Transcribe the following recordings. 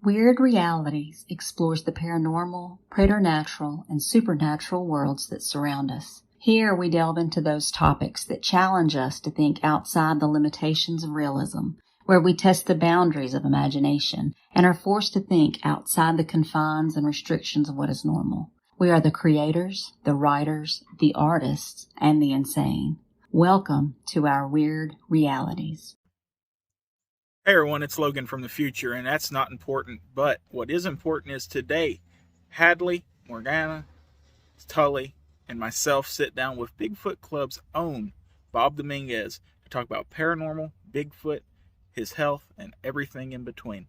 Weird Realities explores the paranormal, preternatural, and supernatural worlds that surround us. Here we delve into those topics that challenge us to think outside the limitations of realism, where we test the boundaries of imagination and are forced to think outside the confines and restrictions of what is normal. We are the creators, the writers, the artists, and the insane. Welcome to our Weird Realities. Hey everyone, it's Logan from the future, and that's not important, but what is important is today, Hadley, Morgana, Tully, and myself sit down with Bigfoot Club's own Bob Dominguez to talk about paranormal, Bigfoot, his health, and everything in between.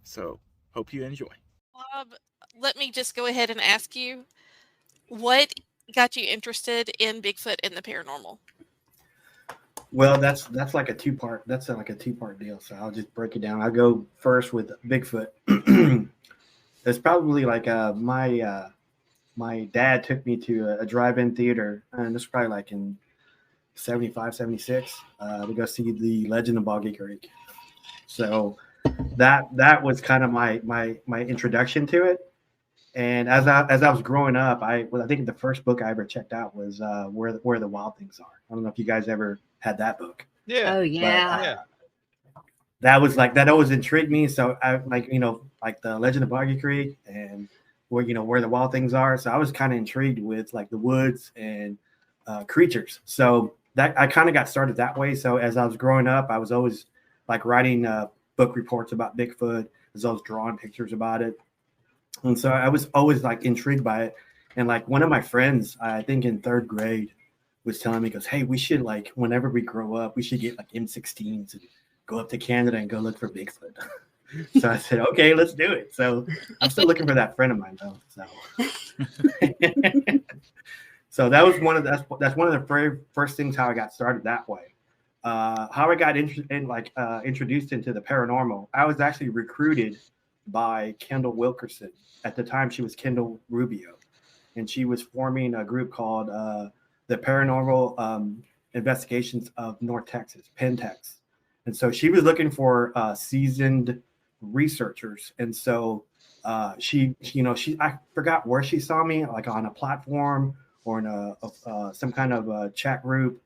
So, hope you enjoy. Bob, let me just go ahead and ask you, what got you interested in Bigfoot and the paranormal? Well, that's like a two-part. That's like a two-part deal. So I'll just break it down. I'll go first with Bigfoot. It's probably like my dad took me to a drive-in theater, and this was probably like in 75, 76 to go see the Legend of Boggy Creek. So that was kind of my introduction to it. And as I was growing up, I think the first book I ever checked out was Where the Wild Things Are. I don't know if you guys ever had that book. Yeah. Oh, yeah. But, that was like, that always intrigued me. So I like the Legend of Boggy Creek and Where the Wild Things Are. So I was kind of intrigued with like the woods and creatures. So that I kind of got started that way. So as I was growing up, I was always like writing book reports about Bigfoot, as I was drawing pictures about it. And so I was always like intrigued by it. And like one of my friends, I think in third grade, was telling me, goes, hey, we should like, whenever we grow up, we should get like M16s and go up to Canada and go look for Bigfoot. So I said, okay, let's do it. So I'm still looking for that friend of mine though. So that was that's one of the very first things how I got started that way. How I got introduced into the paranormal. I was actually recruited by Kendall Wilkerson. At the time, she was Kendall Rubio, and she was forming a group called the Paranormal Investigations of North Texas, Pentex. And so she was looking for seasoned researchers. And so she I forgot where she saw me, like on a platform or in some kind of a chat group.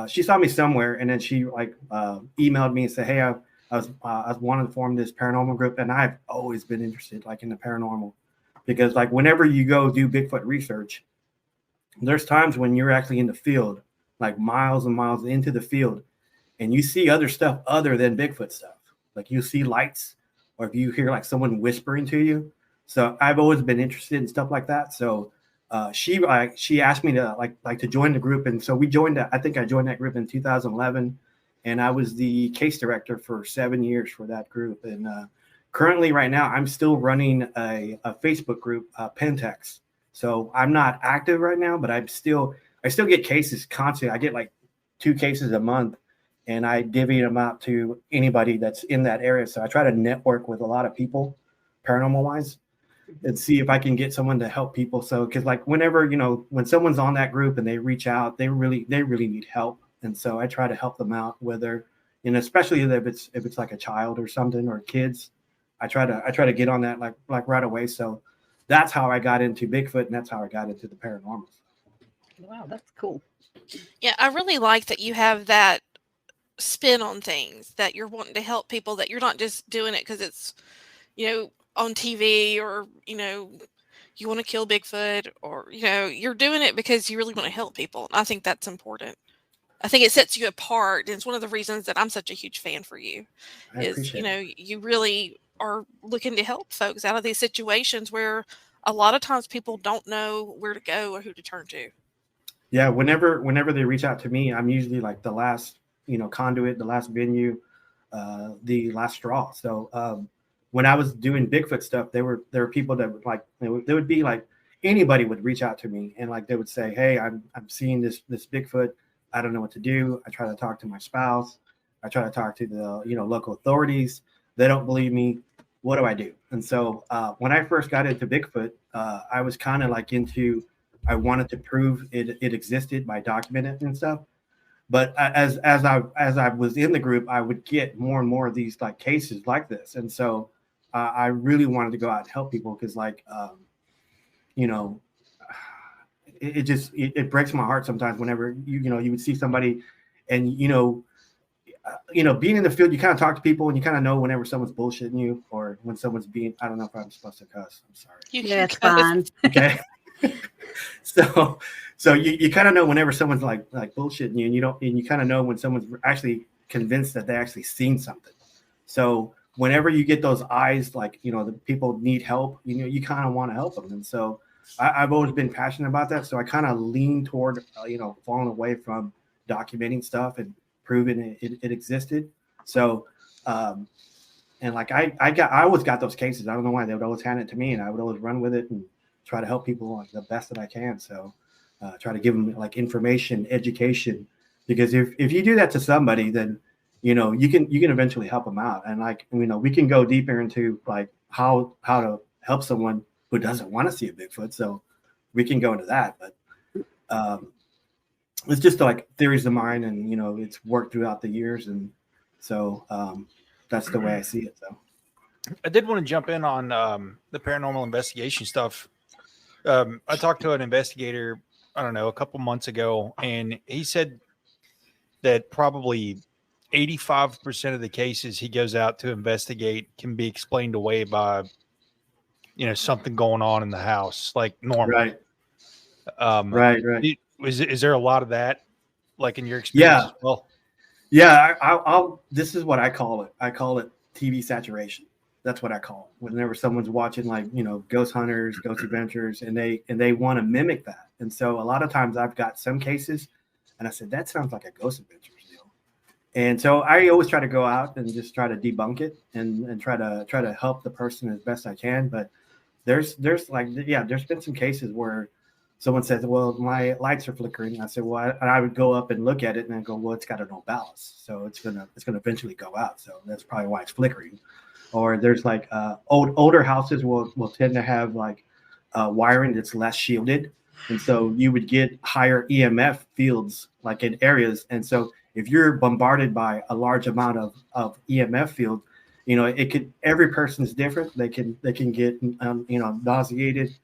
She saw me somewhere, and then she emailed me and said, hey, I was wanting to form this paranormal group, and I've always been interested like in the paranormal, because like whenever you go do Bigfoot research, there's times when you're actually in the field, like miles and miles into the field, and you see other stuff other than Bigfoot stuff. Like you see lights, or if you hear like someone whispering to you. So I've always been interested in stuff like that. So she asked me to like to join the group, and so we joined. I think I joined that group in 2011. And I was the case director for 7 years for that group. And currently right now, I'm still running a Facebook group, Pentex. So I'm not active right now, but I still get cases constantly. I get like 2 cases a month, and I divvy them out to anybody that's in that area. So I try to network with a lot of people, paranormal wise, and see if I can get someone to help people. So, cause like whenever, when someone's on that group and they reach out, they really need help. And so I try to help them out, whether, especially if it's like a child or something, or kids, I try to get on that like right away. So that's how I got into Bigfoot, and that's how I got into the paranormal. Wow, that's cool. Yeah, I really like that you have that spin on things, that you're wanting to help people, that you're not just doing it because it's, on TV, or, you want to kill Bigfoot, or, you're doing it because you really want to help people. And I think that's important. I think it sets you apart. And it's one of the reasons that I'm such a huge fan for you. You really are looking to help folks out of these situations where a lot of times people don't know where to go or who to turn to. Yeah. Whenever they reach out to me, I'm usually like the last, conduit, the last venue, the last straw. So when I was doing Bigfoot stuff, there were people that would like, they would be like, anybody would reach out to me, and like they would say, hey, I'm seeing this Bigfoot. I don't know what to do. I try to talk to my spouse. I try to talk to the local authorities. They don't believe me. What do I do? And so when I first got into Bigfoot, I was kind of like I wanted to prove it existed by documenting it and stuff. But as I was in the group, I would get more and more of these like cases like this. And so I really wanted to go out and help people because, like, you know, it breaks my heart sometimes whenever you would see somebody, and being in the field, you kind of talk to people and you kind of know whenever someone's bullshitting you or when someone's being, I don't know if I'm supposed to cuss. I'm sorry. Yeah, it's fine. Okay. So you kind of know whenever someone's like bullshitting you, and you kind of know when someone's actually convinced that they actually seen something. So whenever you get those eyes, like, the people need help, you kind of want to help them. And so I've always been passionate about that. So I kind of lean toward, falling away from documenting stuff and proving it existed. So, and like I always got those cases. I don't know why. They would always hand it to me, and I would always run with it and try to help people like the best that I can. So try to give them like information, education, because if you do that to somebody, then you can eventually help them out. And like, we can go deeper into like how to help someone who doesn't want to see a Bigfoot. So we can go into that, but it's just like theories of mine, and it's worked throughout the years, and so that's the way I see it. So I did want to jump in on the paranormal investigation stuff. I talked to an investigator, I don't know, a couple months ago, and he said that probably 85% of the cases he goes out to investigate can be explained away by, something going on in the house, like normal. Right. Right. Is there a lot of that, like in your experience? Yeah. Well, yeah. I'll. This is what I call it. I call it TV saturation. That's what I call it. Whenever someone's watching, like, ghost hunters, ghost adventures, and they want to mimic that. And so a lot of times I've got some cases, and I said that sounds like a ghost adventures deal. And so I always try to go out and just try to debunk it and try to help the person as best I can. But there's been some cases where someone says, well, my lights are flickering. I said, well, and I would go up and look at it and I go, well, it's got no ballast, so it's gonna eventually go out. So that's probably why it's flickering. Or there's like older houses will tend to have like wiring that's less shielded, and so you would get higher EMF fields like in areas. And so if you're bombarded by a large amount of EMF field, every person's different. They can get nauseated,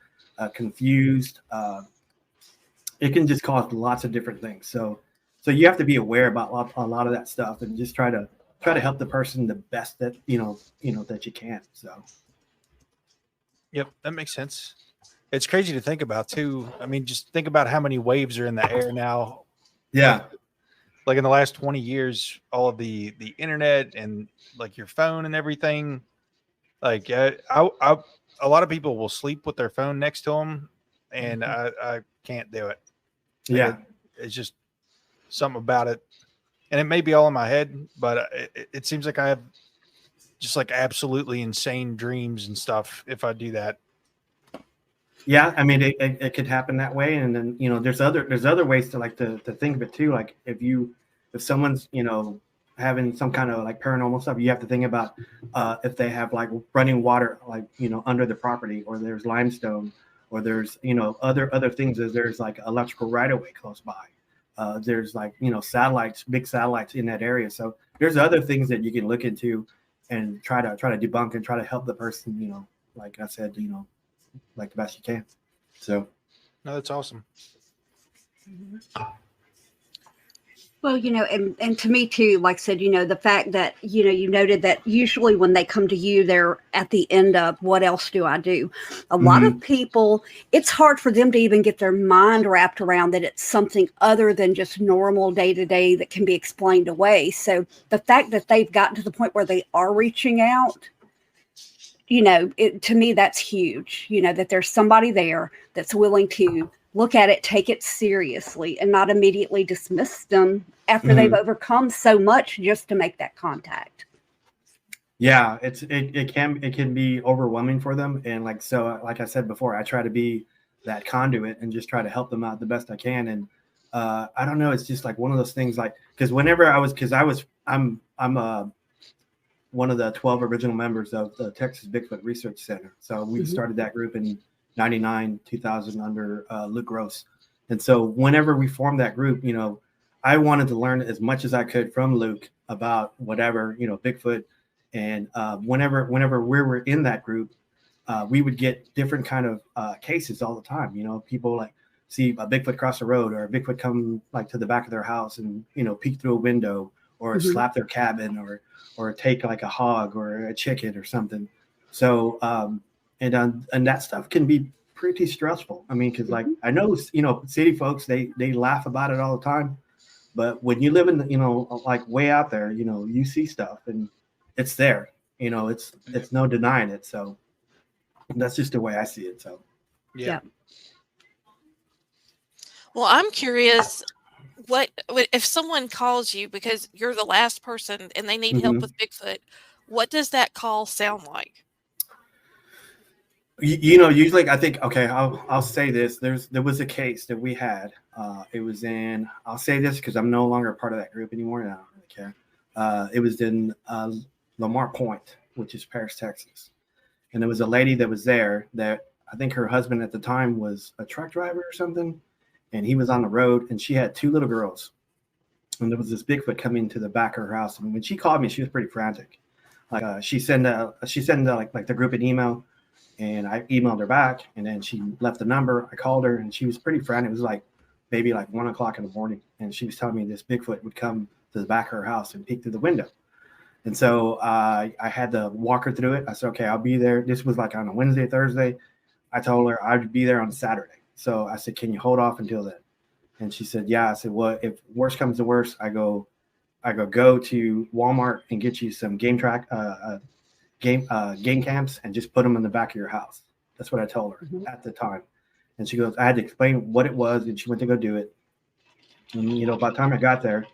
confused. It can just cause lots of different things. So you have to be aware about a lot of that stuff, and just try to help the person the best that that you can. So yep, that makes sense. It's crazy to think about too. I mean, just think about how many waves are in the air now. Yeah. Like in the last 20 years, all of the internet and like your phone and everything. Like a lot of people will sleep with their phone next to them, and I can't do it. Yeah. It's just something about it. And it may be all in my head, but it seems like I have just like absolutely insane dreams and stuff if I do that. Yeah, I mean, it could happen that way, and then there's other ways to think of it too. Like if someone's having some kind of like paranormal stuff, you have to think about if they have like running water like under the property, or there's limestone, or there's other things. There's like electrical right of way close by. There's like satellites, big satellites in that area. So there's other things that you can look into and try to debunk and try to help the person. Like I said, like the best you can. So no, that's awesome. Well, and to me too, like I said, the fact that, you noted that usually when they come to you, they're at the end of what else do I do? A lot of people, it's hard for them to even get their mind wrapped around that it's something other than just normal day to day that can be explained away. So the fact that they've gotten to the point where they are reaching out, to me, that's huge, that there's somebody there that's willing to look at it, take it seriously, and not immediately dismiss them after they've overcome so much just to make that contact. Yeah, it can be overwhelming for them. And like I said before, I try to be that conduit and just try to help them out the best I can. And I don't know, it's just like one of those things, like, because I'm one of the 12 original members of the Texas Bigfoot Research Center. So we started that group in 99, 2000 under Luke Gross. And so whenever we formed that group, I wanted to learn as much as I could from Luke about whatever, Bigfoot. And whenever we were in that group, we would get different kind of cases all the time. You know, people like see a Bigfoot cross the road, or a Bigfoot come like to the back of their house and, you know, peek through a window, or slap their cabin, or take like a hog or a chicken or something. So and that stuff can be pretty stressful. I mean, because like I know, you know, city folks, they laugh about it all the time, but when you live in the, you know, like way out there, you know, you see stuff and it's there. You know, it's no denying it. So that's just the way I see it. So Yeah. Well, I'm curious, what if someone calls you because you're the last person and they need help with Bigfoot, what does that call sound like? You know, usually I think, okay, I'll say this. There was a case that we had. It was in, I'll say this because I'm no longer a part of that group anymore, and I don't really care. It was in Lamar Point, which is Paris, Texas. And there was a lady that was there that I think her husband at the time was a truck driver or something. And he was on the road, and she had 2 little girls. And there was this Bigfoot coming to the back of her house. And when she called me, she was pretty frantic. Like she sent like the group an email, and I emailed her back, and then she left the number. I called her, and she was pretty frantic. It was like maybe like 1 o'clock in the morning, and she was telling me this Bigfoot would come to the back of her house and peek through the window. And so I had to walk her through it. I said, okay, I'll be there. This was like on a Wednesday, Thursday. I told her I'd be there on Saturday. So I said, can you hold off until then? And she said, yeah. I said, well, if worst comes to worst, I go to Walmart and get you some game camps and just put them in the back of your house. That's what I told her at the time. And she goes, I had to explain what it was, and she went to go do it. And, you know, by the time I got there,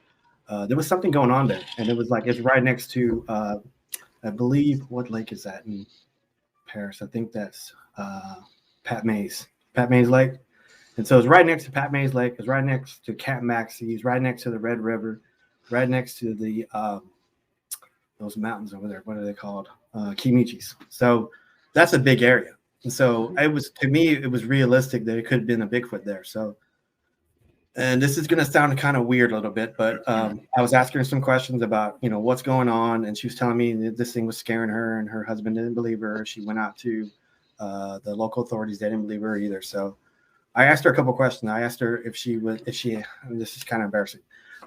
there was something going on there. And it was like, it's right next to, I believe, what lake is that in Paris? I think that's Pat Mays Lake. And so it's right next to Pat Mays Lake. It's right next to Camp Maxey's, right next to the Red River, right next to the those mountains over there. What are they called? Kimichis. So that's a big area. And so it was, to me, it was realistic that it could have been a Bigfoot there. So, and this is going to sound kind of weird a little bit, but I was asking her some questions about, you know, what's going on. And she was telling me that this thing was scaring her, and her husband didn't believe her. She went out to the local authorities. They didn't believe her either. So I asked her a couple questions. I asked her if she, and this is kind of embarrassing,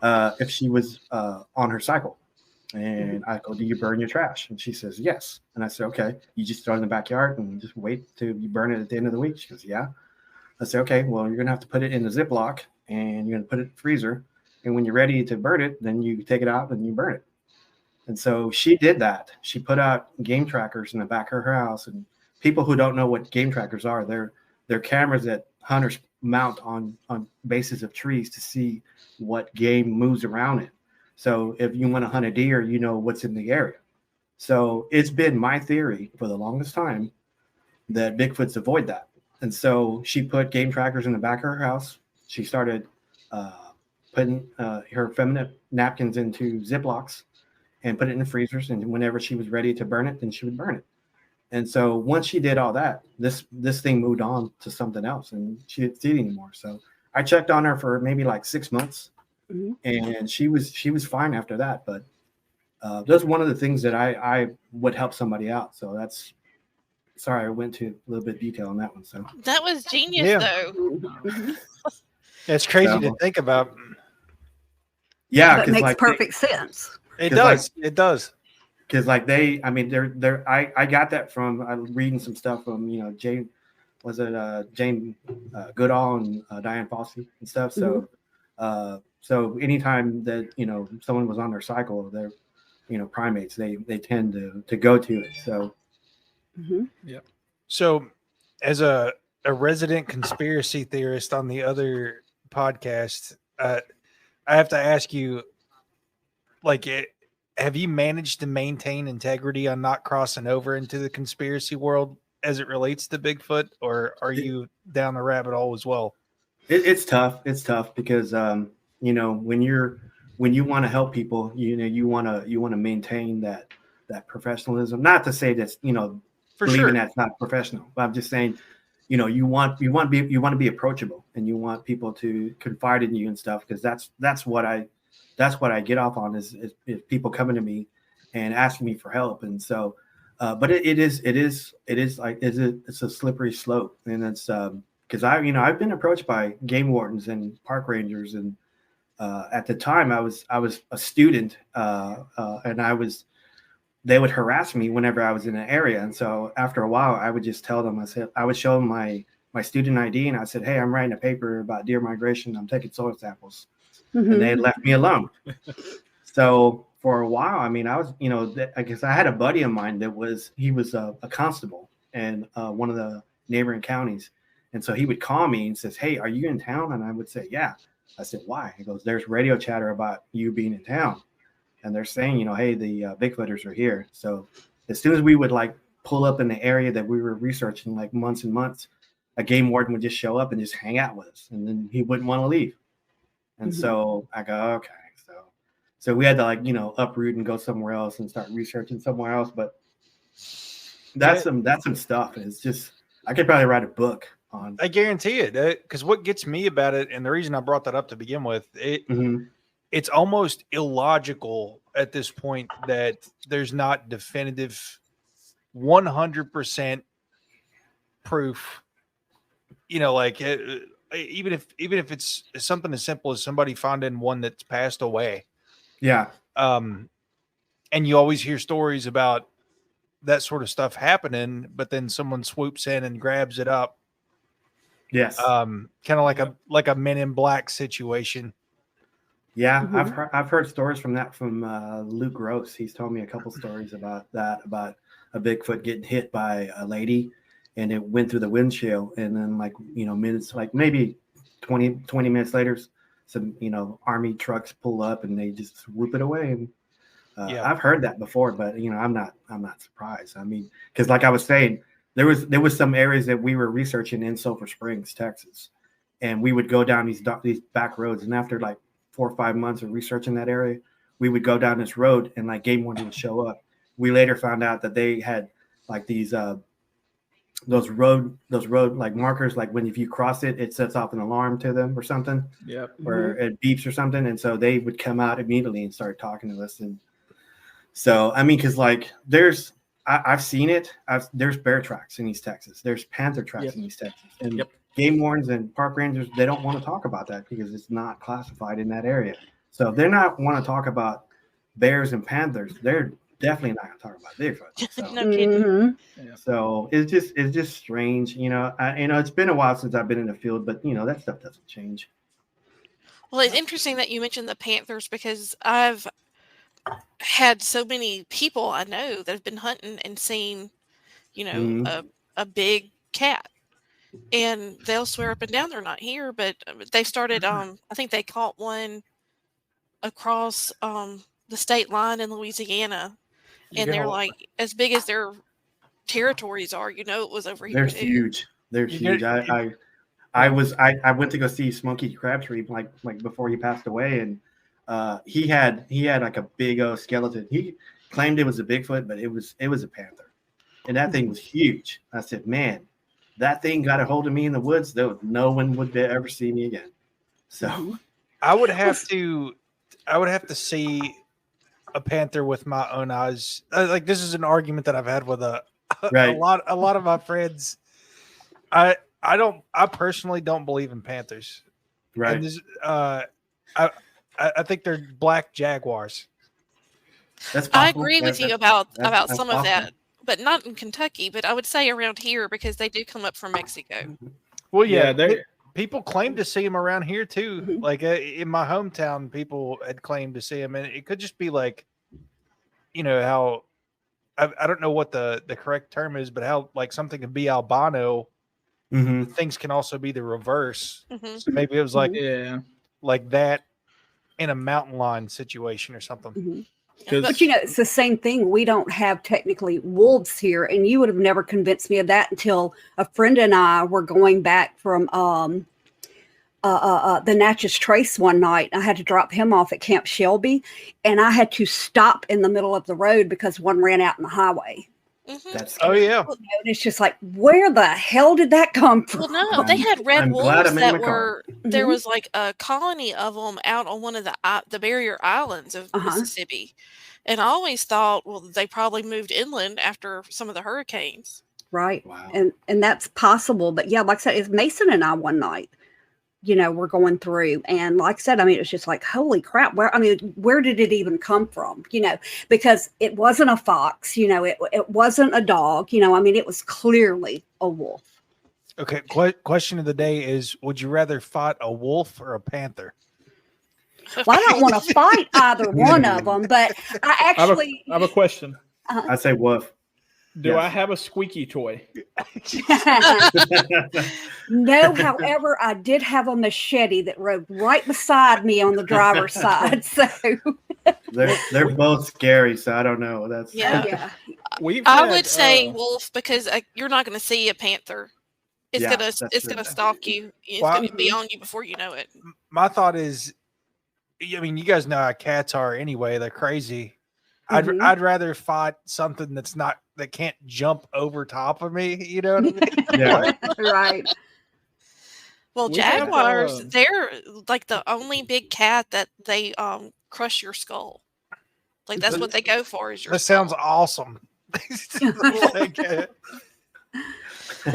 if she was on her cycle. And I go, do you burn your trash? And she says, yes. And I said, okay, you just throw it in the backyard and just wait till you burn it at the end of the week? She goes, yeah. I said, okay, well, you're going to have to put it in the Ziploc, and you're going to put it in the freezer. And when you're ready to burn it, then you take it out and you burn it. And so she did that. She put out game trackers in the back of her house. And people who don't know what game trackers are, they're cameras that hunters mount on bases of trees to see what game moves around it. So if you want to hunt a deer, you know what's in the area. So it's been my theory for the longest time that Bigfoots avoid that. And so she put game trackers in the back of her house. She started putting her feminine napkins into Ziplocs and put it in the freezers. And whenever she was ready to burn it, then she would burn it. And so once she did all that, this thing moved on to something else, and she didn't see it anymore. So I checked on her for maybe like 6 months, and she was fine after that. But that's one of the things that I would help somebody out. So that's, sorry, I went to a little bit of detail on that one. So that was genius, though. It's crazy to think about. Yeah, but it makes like perfect sense. It does. It does. Because like I got that from reading some stuff from, you know, Jane Goodall and Diane Fossey and stuff. So so anytime that, you know, someone was on their cycle, they're, you know, primates, they tend to go to it. So yeah. So as a resident conspiracy theorist on the other podcast, I have to ask you, like, have you managed to maintain integrity on not crossing over into the conspiracy world as it relates to Bigfoot, or are you down the rabbit hole as well? It's tough. It's tough because you know, when you want to help people, you know, you want to maintain that professionalism. Not to say that's, you know, For believing sure. that's not professional, but I'm just saying, you know, you want to be approachable, and you want people to confide in you and stuff, because that's what I get off on is people coming to me and asking me for help. And so, but it's a slippery slope, and it's because I've been approached by game wardens and park rangers, and at the time I was a student, and they would harass me whenever I was in an area. And so after a while, I would just tell them, I would show them my student ID, and I said, hey, I'm writing a paper about deer migration. I'm taking soil samples. And they left me alone. So for a while, I mean, I was, I guess I had a buddy of mine he was a constable in one of the neighboring counties. And so he would call me and says, hey, are you in town? And I would say, yeah. I said, why? He goes, there's radio chatter about you being in town. And they're saying, hey, the Bigfooters are here. So as soon as we would like pull up in the area that we were researching like months and months, a game warden would just show up and just hang out with us. And then he wouldn't want to leave. And so I go, okay. So we had to uproot and go somewhere else and start researching somewhere else. But that's some stuff. It's just, I could probably write a book on. I guarantee it, because what gets me about it, and the reason I brought that up to begin with, it's almost illogical at this point that there's not definitive 100% proof. Even if it's something as simple as somebody finding one that's passed away. Yeah. And you always hear stories about that sort of stuff happening, but then someone swoops in and grabs it up. Yes. Kind of like a Men in Black situation. Yeah, I've heard stories from Luke Gross. He's told me a couple stories about a Bigfoot getting hit by a lady, and it went through the windshield, and then minutes, maybe 20 minutes later, some army trucks pull up and they just swoop it away. And I've heard that before, but I'm not surprised. I mean, because like I was saying, there was some areas that we were researching in Sulphur Springs, Texas, and we would go down these back roads, and after 4 or 5 months of researching that area, we would go down this road and game warden would show up. We later found out that they had these those road markers, when if you cross it, it sets off an alarm to them or something. Yep. Or it beeps or something. And so they would come out immediately and start talking to us. And so, I mean, because I've seen it. There's bear tracks in East Texas. There's panther tracks in East Texas. And game wardens and park rangers, they don't want to talk about that because it's not classified in that area. So if they're not want to talk about bears and panthers, they're definitely not going to talk about Bigfoot. So. No kidding. So it's just strange, it's been a while since I've been in the field, but that stuff doesn't change. Well, it's interesting that you mentioned the panthers, because I've had so many people I know that have been hunting and seen, a big cat, and they'll swear up and down they're not here, but they started, I think they caught one across the state line in Louisiana, and they're as big as their territories are, it was over here. They're huge. They're huge. I went to go see Smokey Crabtree before he passed away, and he had a big old skeleton. He claimed it was a Bigfoot, but it was a panther, and that thing was huge. I said, man, that thing got a hold of me in the woods. Though no one would ever see me again. So I would have to see a panther with my own eyes. This is an argument that I've had with a lot of my friends. I personally don't believe in panthers. Right. And this, I think they're black jaguars. That's possible. I agree with you about some possible. of that, but not in Kentucky. But I would say around here, because they do come up from Mexico. Well, yeah, people claim to see them around here too. In my hometown, people had claimed to see them, and it could just be how I don't know what the correct term is, but how something can be albino. Things can also be the reverse. So maybe it was like that in a mountain lion situation or something. But it's the same thing. We don't have technically wolves here, and you would have never convinced me of that until a friend and I were going back from the Natchez Trace one night. I had to drop him off at Camp Shelby, and I had to stop in the middle of the road because one ran out in the highway. That's Oh yeah. And it's just like, where the hell did that come from? Well, no, they had red I'm glad wolves I'm in that my car. were. There was like a colony of them out on one of the barrier islands of Mississippi, and I always thought, well, they probably moved inland after some of the hurricanes. Right. Wow. And that's possible. But yeah, like I said, it's Mason and I one night, we're going through, and like I said, I mean, it's just like, holy crap, where did it even come from? Because it wasn't a fox, it wasn't a dog, I mean, it was clearly a wolf. Okay. Question of the day is: would you rather fight a wolf or a panther? Well, I don't want to fight either one of them, but I actually I have a question. I say wolf. Do Yes. I have a squeaky toy? No, however, I did have a machete that rode right beside me on the driver's side. So they're both scary, so I don't know. That's yeah. I would say wolf, because you're not going to see a panther. It's Yeah, gonna stalk you. It's Well, gonna be on you before you know it. My thought is, I mean, you guys know how cats are anyway. They're crazy. I'd rather fight something that can't jump over top of me. You know what I mean? Yeah. Right. Well, We have, jaguars, they're like the only big cat that they crush your skull. Like that's what they go for, is your That skull. sounds awesome. Say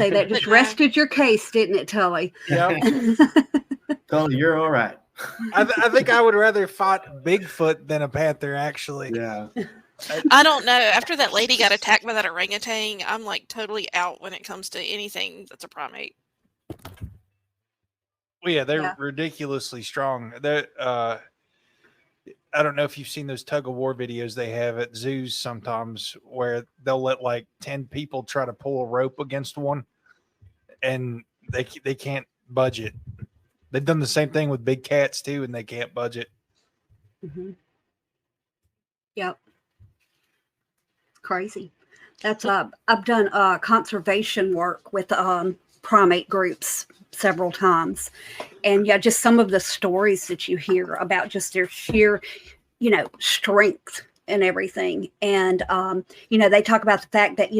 that just rested your case, didn't it, Tully? Yeah. Tully, you're all right. I think I would rather fight Bigfoot than a panther, actually. Yeah. I don't know. After that lady got attacked by that orangutan, I'm like totally out when it comes to anything that's a primate. Well, yeah, they're ridiculously strong. I don't know if you've seen those tug of war videos they have at zoos sometimes, where they'll let like 10 people try to pull a rope against one, and they can't budge it. They've done the same thing with big cats too, and they can't budge it. Mm-hmm. Yep. It's crazy. That's I've done conservation work with primate groups several times, and yeah, just some of the stories that you hear about just their sheer, strength and everything. And they talk about the fact that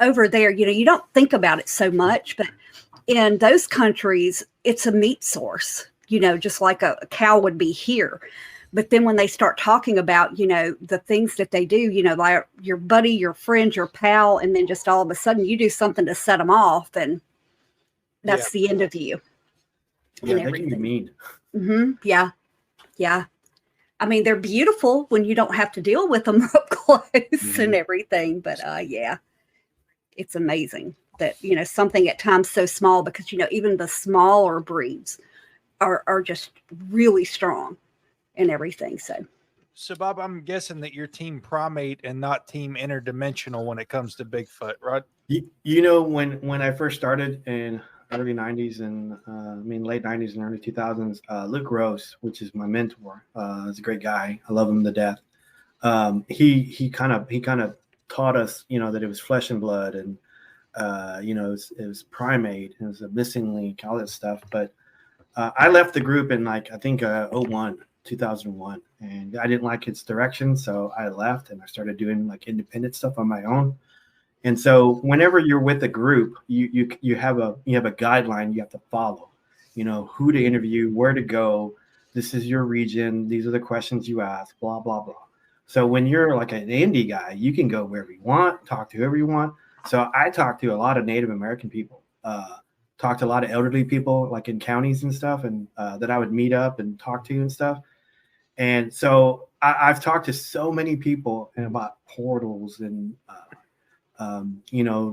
over there, you don't think about it so much, but in those countries, it's a meat source, just like a cow would be here. But then when they start talking about, the things that they do, like your buddy, your friend, your pal, and then just all of a sudden you do something to set them off, and that's the end of you. Yeah, they can be mean. Mm-hmm. Yeah. Yeah. I mean, they're beautiful when you don't have to deal with them up close and everything. But yeah, it's amazing that, something at times so small, because, even the smaller breeds are just really strong and everything. So, Bob, I'm guessing that you're team primate and not team interdimensional when it comes to Bigfoot, right? When I first started in early 90s and late 90s and early 2000s, Luke Rose, which is my mentor, is a great guy. I love him to death. He kind of taught us, that it was flesh and blood, and it was primate, it was a missing link, all that stuff. But I left the group in 2001, and I didn't like its direction, so I left and I started doing independent stuff on my own. And so whenever you're with a group, you have a guideline you have to follow, who to interview, where to go. This is your region. These are the questions you ask, blah, blah, blah. So when you're like an indie guy, you can go wherever you want, talk to whoever you want. So I talked to a lot of Native American people, talked to a lot of elderly people like in counties and stuff, and that I would meet up and talk to and stuff. And so I've talked to so many people about portals and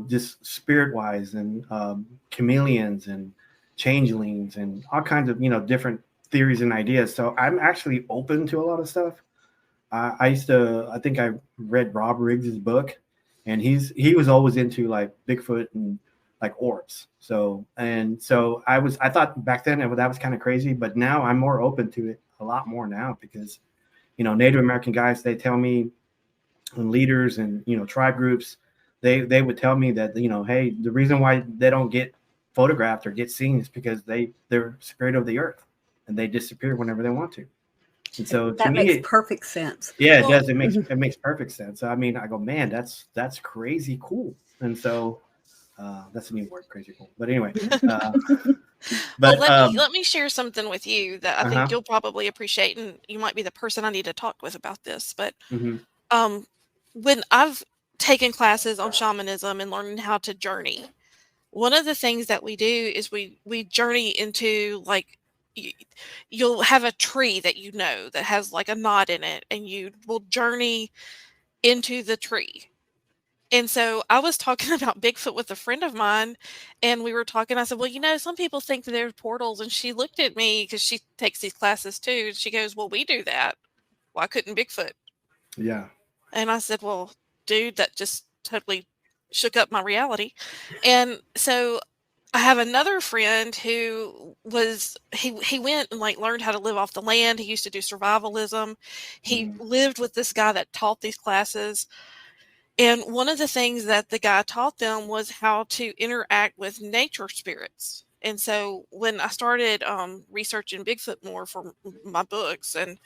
just spirit wise and chameleons and changelings and all kinds of, different theories and ideas. So I'm actually open to a lot of stuff. I think I read Rob Riggs's book, and he was always into Bigfoot and orbs. So I thought back then that was kind of crazy, but now I'm more open to it a lot more now, because, Native American guys, they tell me, and leaders and, tribe groups, they would tell me that, hey, the reason why they don't get photographed or get seen is because they're spirit of the earth, and they disappear whenever they want to. And so to That me, makes perfect sense. yeah, it Well, does. It makes perfect sense. So, I mean, I go, man, that's crazy cool. And so that's a new word, crazy cool. But anyway, well, but let me share something with you that I think uh-huh. you'll probably appreciate, and you might be the person I need to talk with about this. But Hmm. um, when I've taken classes on shamanism and learning how to journey, one of the things that we do is we journey into like you'll have a tree that you know that has like a knot in it, and you will journey into the tree. And so I was talking about Bigfoot with a friend of mine, and we were talking. I said, "Well, some people think that there's portals." And she looked at me because she takes these classes too. And she goes, "Well, we do that. Why couldn't Bigfoot?" Yeah. And I said, "Well, dude, that just totally shook up my reality." And so I have another friend who was he went and like learned how to live off the land. He used to do survivalism. He Mhm. lived with this guy that taught these classes. And one of the things that the guy taught them was how to interact with nature spirits. And so when I started researching Bigfoot more for my books, and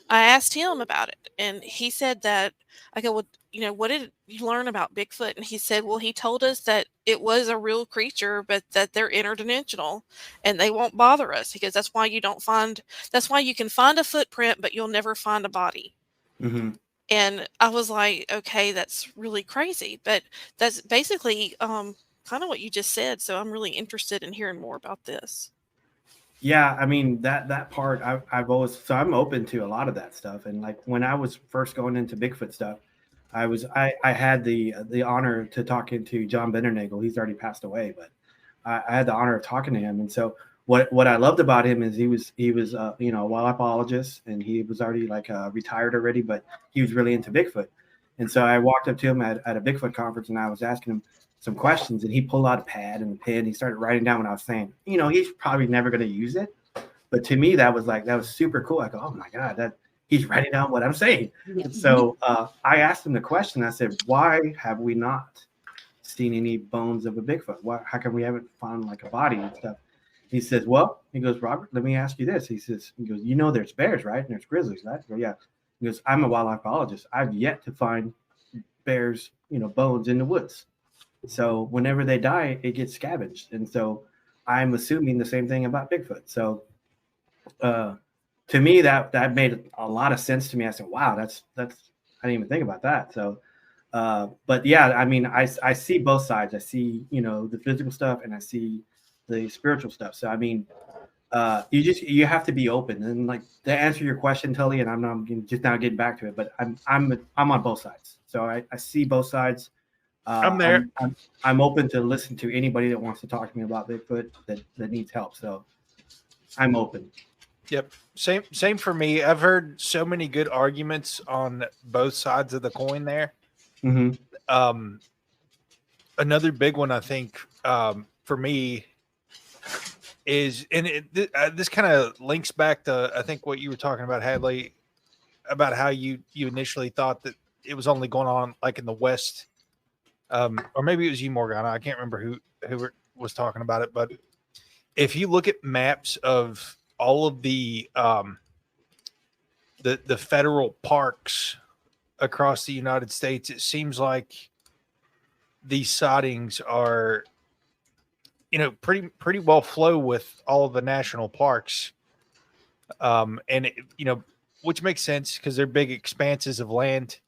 I asked him about it, and he said that I go, "Well, what did you learn about Bigfoot?" And he said, "Well, he told us that it was a real creature, but that they're interdimensional and they won't bother us." Because that's why you can find a footprint, but you'll never find a body. Hmm. And I was like, okay, that's really crazy. But that's basically kind of what you just said. So I'm really interested in hearing more about this. Yeah, I mean that part I've always, so I'm open to a lot of that stuff. And like when I was first going into Bigfoot stuff, I had the honor to talking to John Bennernagel. He's already passed away, but I had the honor of talking to him. And so what I loved about him is he was a wildlife and he was already like retired already, but he was really into Bigfoot. And so I walked up to him at a Bigfoot conference and I was asking him some questions, and he pulled out a pad and a pen. He started writing down what I was saying. He's probably never going to use it, but to me that was super cool. I go, oh my god, that he's writing down what I'm saying. Yeah. So I asked him the question. I said, why have we not seen any bones of a Bigfoot? How come we haven't found like a body and stuff? He says, well, he goes, Robert, let me ask you this. He goes, there's bears, right? And there's grizzlies, right? I go, yeah. He goes, I'm a wildlife biologist. I've yet to find bears, bones in the woods. So whenever they die, it gets scavenged. And so I'm assuming the same thing about Bigfoot. So to me, that made a lot of sense to me. I said, wow, that's I didn't even think about that. So but yeah, I mean, I see both sides. I see, the physical stuff and I see the spiritual stuff. So I mean, you have to be open. And like to answer your question, Tully, and I'm just now getting back to it, but I'm on both sides. So I see both sides. I'm there. I'm open to listen to anybody that wants to talk to me about Bigfoot that needs help. So I'm open. Yep. Same for me. I've heard so many good arguments on both sides of the coin there. Mm-hmm. Another big one, I think, for me is, and this kind of links back to, I think, what you were talking about, Hadley, about how you initially thought that it was only going on like in the West. Or maybe it was you, Morgana. I can't remember who was talking about it. But if you look at maps of all of the federal parks across the United States, it seems like these sightings are, pretty well flow with all of the national parks. And which makes sense because they're big expanses of land.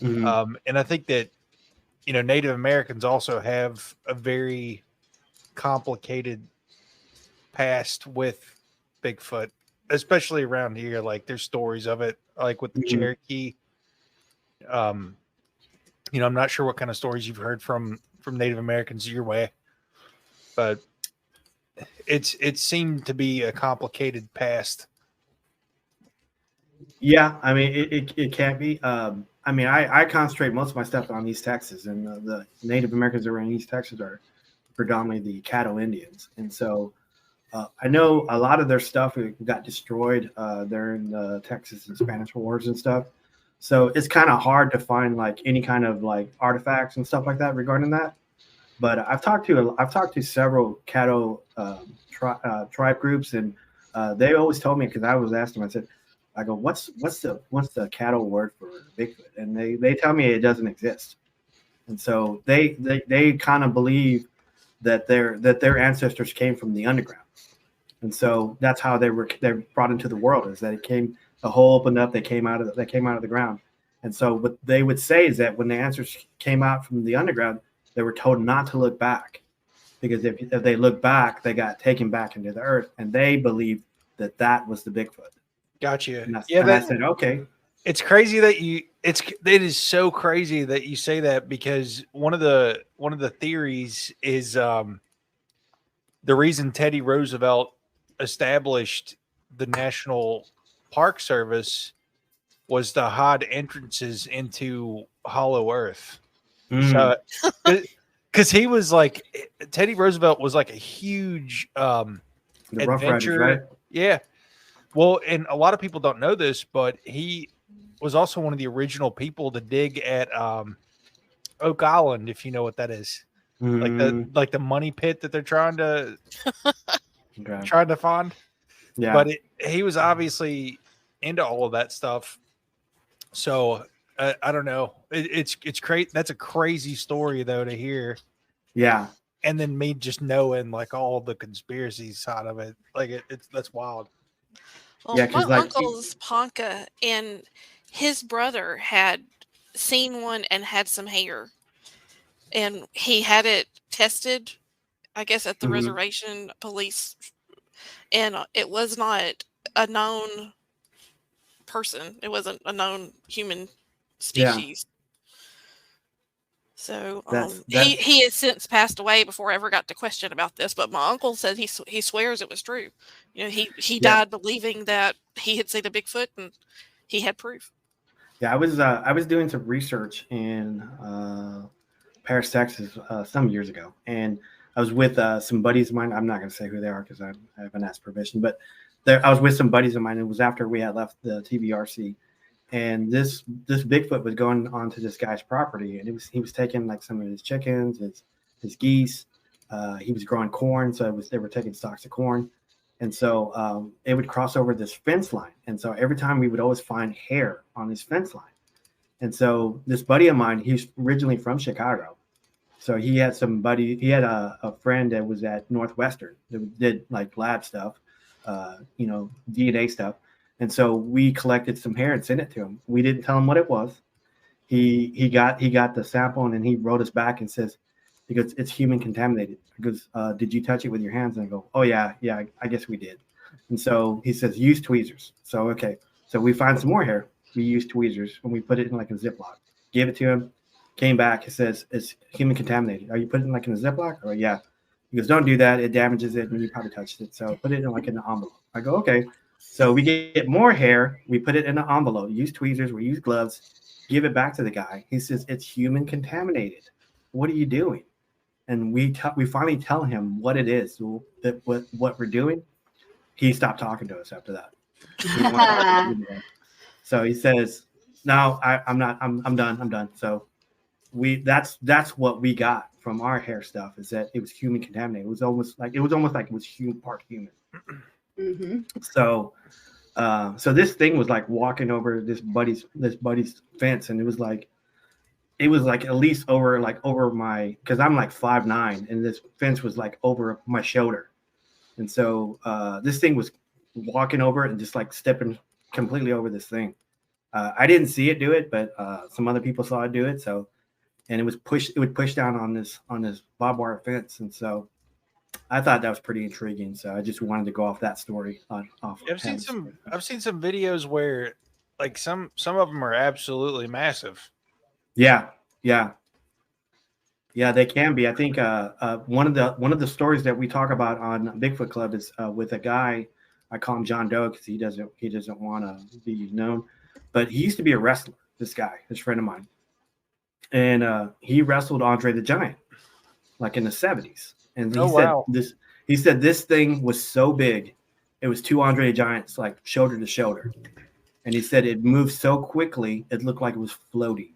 Mm-hmm. And I think that, Native Americans also have a very complicated past with Bigfoot, especially around here. Like there's stories of it, like with the Mm-hmm. Cherokee. I'm not sure what kind of stories you've heard from Native Americans your way, but it seemed to be a complicated past. Yeah, I mean, it can be. I mean, I concentrate most of my stuff on East Texas, and the Native Americans that are in East Texas are predominantly the Caddo Indians. And so I know a lot of their stuff got destroyed during the Texas and Spanish Wars and stuff. So it's kind of hard to find like any kind of like artifacts and stuff like that regarding that. But I've talked to several Caddo tribe groups, and they always told me, because I was asking them, I said, I go, what's the cattle word for Bigfoot? And they tell me it doesn't exist. And so they kind of believe that their ancestors came from the underground. And so that's how they're brought into the world, is that the hole opened up, they came out of the ground. And so what they would say is that when the ancestors came out from the underground, they were told not to look back, because if they look back, they got taken back into the earth, and they believed that was the Bigfoot. Gotcha. And I said, okay. It's crazy that it is so crazy that you say that, because one of the theories is the reason Teddy Roosevelt established the National Park Service was to hide entrances into Hollow Earth. So, because he was like, Teddy Roosevelt was like a huge The Rough adventure, Riders, right? Yeah. Well, and a lot of people don't know this, but he was also one of the original people to dig at Oak Island, if you know what that is. Like the money pit that they're trying to find. Yeah. But he was obviously into all of that stuff. So I don't know. It's crazy. That's a crazy story though to hear. Yeah. And then me just knowing like all the conspiracy side of it, like that's wild. Well, Yeah, my uncle's Ponca, and his brother had seen one and had some hair, and he had it tested, I guess, at the reservation police, and it was not a known person. It wasn't a known human species. Yeah. So he has since passed away before I ever got to question about this. But my uncle said he swears it was true. You know, he died believing that he had seen a Bigfoot and he had proof. Yeah, I was doing some research in Paris, Texas, some years ago, and I was with some buddies of mine. I'm not going to say who they are because I haven't asked permission, but I was with some buddies of mine. It was after we had left the TVRC. And this Bigfoot was going onto this guy's property, and he was taking like some of his chickens, his geese. He was growing corn, so they were taking stalks of corn, and so it would cross over this fence line. And so every time we would always find hair on this fence line. And so this buddy of mine, he's originally from Chicago, so he had a friend that was at Northwestern that did like lab stuff, DNA stuff. And so we collected some hair and sent it to him. We didn't tell him what it was. He got the sample, and then he wrote us back and says, he goes, it's human contaminated. He goes, did you touch it with your hands? And I go, oh yeah, I guess we did. And so he says, use tweezers. So okay, so we find some more hair. We use tweezers and we put it in like a Ziploc. Gave it to him. Came back. It says it's human contaminated. Are you putting it like in a Ziploc? Or yeah. He goes, don't do that. It damages it, and you probably touched it. So put it in like an envelope. I go, okay. So we get more hair. We put it in an envelope. Use tweezers. We use gloves. Give it back to the guy. He says it's human contaminated. What are you doing? And we finally tell him what it is. That what we're doing. He stopped talking to us after that. So he says, "No, I'm not. I'm done. I'm done." So that's what we got from our hair stuff, is that it was human contaminated. It was almost like it was part human. Mm-hmm. So this thing was like walking over this buddy's fence, and it was like at least over my, because I'm like 5'9", and this fence was like over my shoulder, and so this thing was walking over it and just like stepping completely over this thing. I didn't see it do it, but some other people saw it do it. So, and it would push down on this barbed wire fence, and so I thought that was pretty intriguing. So I just wanted to go off that story. I've seen some videos where like some of them are absolutely massive. Yeah, they can be. I think one of the stories that we talk about on Bigfoot Club is with a guy. I call him John Doe because he doesn't want to be known, but he used to be a wrestler. This friend of mine, and he wrestled Andre the Giant, like in the 70s. And he said this thing was so big, it was two Andre the Giants like shoulder to shoulder, and he said it moved so quickly it looked like it was floating.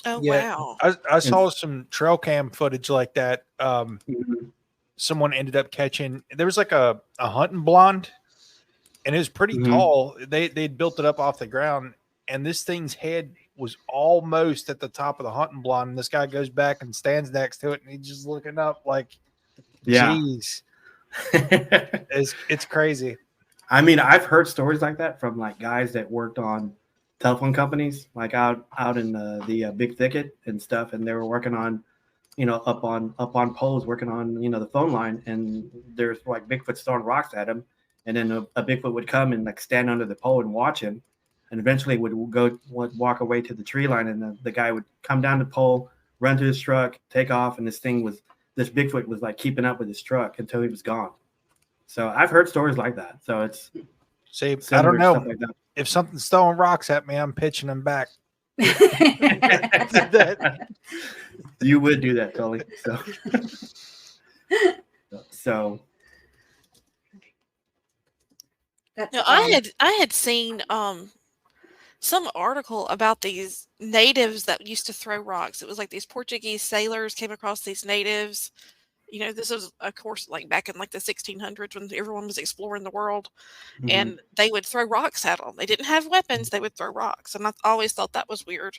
Oh yeah. Wow! I saw some trail cam footage like that. Someone ended up catching. There was like a hunting blonde and it was pretty tall. They'd built it up off the ground, and this thing's head was almost at the top of the hunting blind. And this guy goes back and stands next to it, and he's just looking up like, "Geez, it's crazy." I mean, I've heard stories like that from like guys that worked on telephone companies, like out in the big thicket and stuff, and they were working on, up on poles, working on the phone line, and there's like Bigfoot throwing rocks at him, and then a Bigfoot would come and like stand under the pole and watch him, and eventually would walk away to the tree line, and the guy would come down the pole, run to his truck, take off, and this Bigfoot was like keeping up with his truck until he was gone. So I've heard stories like that. So it's I don't know like that. If something's throwing rocks at me, I'm pitching them back. You would do that, Tully. So No, I had seen some article about these natives that used to throw rocks. It was like these Portuguese sailors came across these natives. This was, of course, like back in like the 1600s when everyone was exploring the world, and they would throw rocks at them. They didn't have weapons; they would throw rocks, and I always thought that was weird.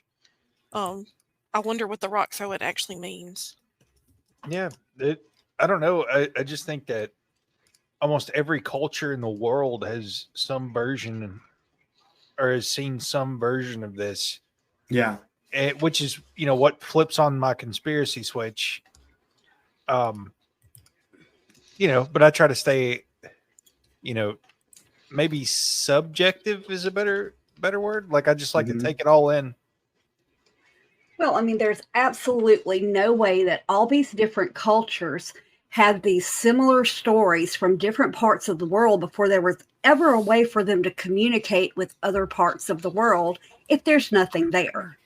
I wonder what the rock throwing actually means. Yeah, I don't know. I just think that almost every culture in the world has some version or has seen some version of this. Yeah. Which is, what flips on my conspiracy switch. But I try to stay, maybe subjective is a better word. Like I just like to take it all in. Well, I mean, there's absolutely no way that all these different cultures had these similar stories from different parts of the world before there was ever a way for them to communicate with other parts of the world if there's nothing there.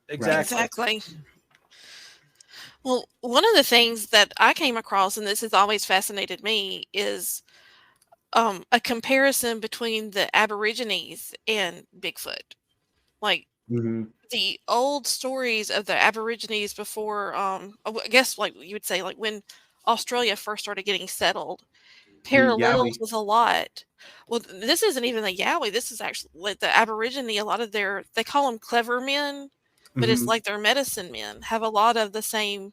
Exactly. Well, one of the things that I came across, and this has always fascinated me, is a comparison between the Aborigines and Bigfoot. Like the old stories of the Aborigines before, I guess like you would say, like when Australia first started getting settled, parallels with a lot. Well, this isn't even the Yowie. This is actually like the Aborigine. A lot of they call them clever men, but it's like their medicine men have a lot of the same.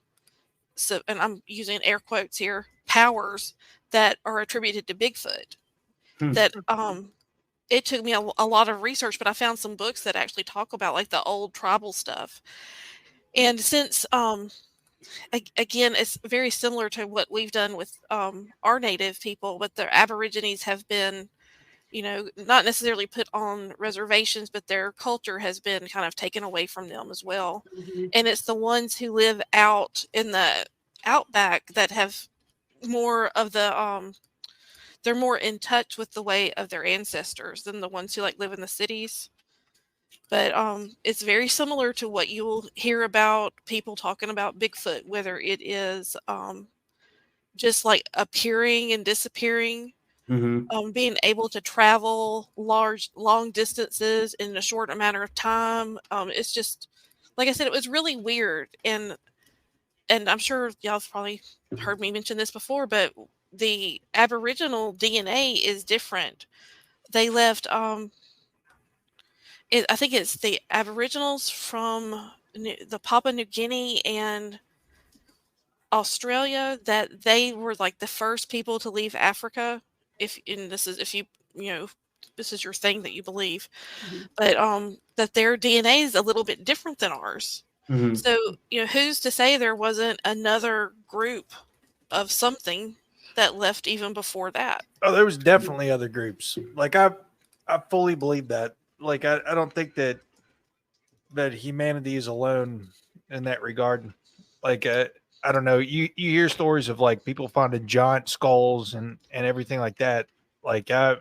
So, and I'm using air quotes here, powers that are attributed to Bigfoot. That it took me a lot of research, but I found some books that actually talk about like the old tribal stuff. And since again, it's very similar to what we've done with our native people, but the Aborigines have been, not necessarily put on reservations, but their culture has been kind of taken away from them as well. And it's the ones who live out in the outback that have more of the they're more in touch with the way of their ancestors than the ones who like live in the cities. But it's very similar to what you will hear about people talking about Bigfoot, whether it is just like appearing and disappearing, being able to travel long distances in a short amount of time. It's just, like I said, it was really weird. And I'm sure y'all have probably heard me mention this before, but the Aboriginal DNA is different. They left, I think it's the Aboriginals from the Papua New Guinea and Australia that they were like the first people to leave Africa. This is your thing that you believe, but that their DNA is a little bit different than ours. So who's to say there wasn't another group of something that left even before that? Oh, there was definitely other groups. Like I fully believe that. Like I don't think that humanity is alone in that regard. Like I don't know. You hear stories of like people finding giant skulls and everything like that. Like I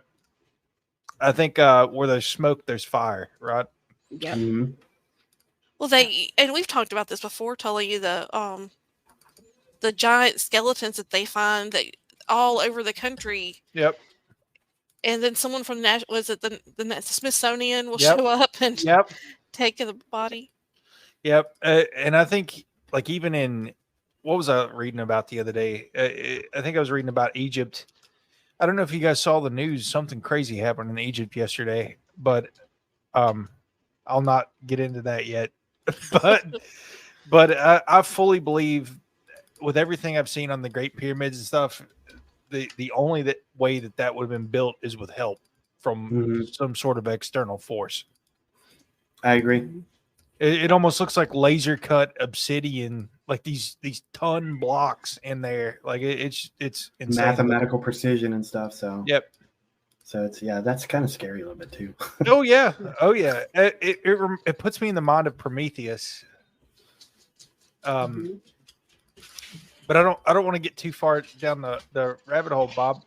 think where there's smoke, there's fire, right? Yeah. Well, and we've talked about this before, Tully, the giant skeletons that they find that all over the country. Yep. And then someone from the Smithsonian will show up and take the body. Yep. And I think like even in, what was I reading about the other day? I think I was reading about Egypt I don't know if you guys saw the news. Something crazy happened in Egypt yesterday, but I'll not get into that yet. but I fully believe, with everything I've seen on the Great Pyramids and stuff, the only way that would have been built is with help from some sort of external force. I agree. It almost looks like laser cut obsidian, like these ton blocks in there. Like it's insane. Mathematical precision and stuff. So yep. So it's that's kind of scary a little bit too. Oh yeah. It puts me in the mind of Prometheus. But I don't want to get too far down the rabbit hole, Bob.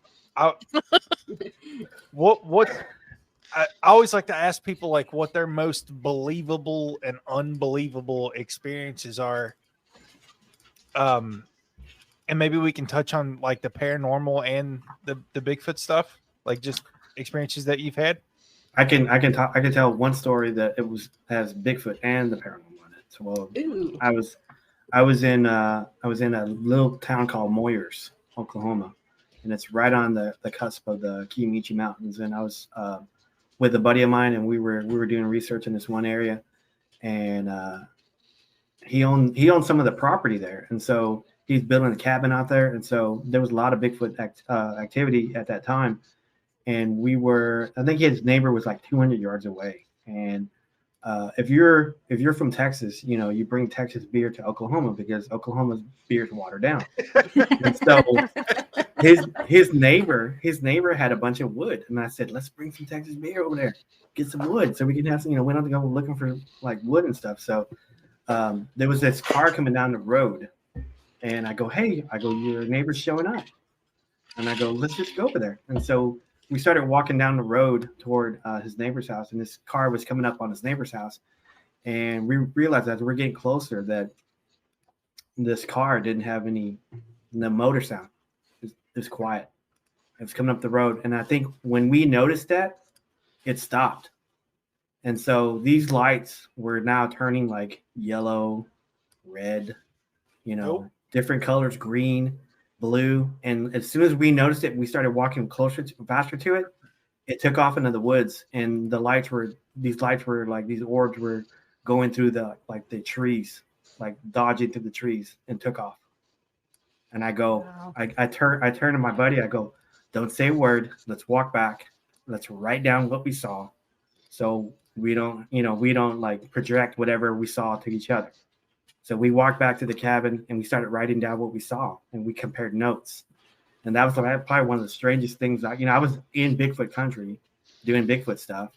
I always like to ask people like what their most believable and unbelievable experiences are. And maybe we can touch on like the paranormal and the Bigfoot stuff, like just experiences that you've had. I can tell one story that has Bigfoot and the paranormal in it. So I was in a little town called Moyers, Oklahoma, and it's right on the cusp of the Kiamichi Mountains. And I was with a buddy of mine, and we were doing research in this one area, and he owned some of the property there, and so he's building a cabin out there, and so there was a lot of Bigfoot activity at that time, and I think his neighbor was like 200 yards away, and if you're from Texas, you bring Texas beer to Oklahoma because Oklahoma's beer is watered down. And so his neighbor had a bunch of wood, and I said, let's bring some Texas beer over there, get some wood, so we can have some. We don't have to go looking for like wood and stuff. So there was this car coming down the road, and I go, your neighbor's showing up, and I go, let's just go over there. And so we started walking down the road toward his neighbor's house, and this car was coming up on his neighbor's house. And we realized as we're getting closer that this car didn't have the motor sound. It was quiet. It was coming up the road. And I think when we noticed that, it stopped. And so these lights were now turning like yellow, red, different colors, green, blue, and as soon as we noticed it, we started walking faster to it. It took off into the woods, and these orbs were going through the trees, like dodging through the trees, and took off. And I go, wow. I turn to my buddy. I go, don't say a word. Let's walk back. Let's write down what we saw, so we don't like project whatever we saw to each other. So we walked back to the cabin, and we started writing down what we saw, and we compared notes. And that was probably one of the strangest things. I was in Bigfoot country doing Bigfoot stuff,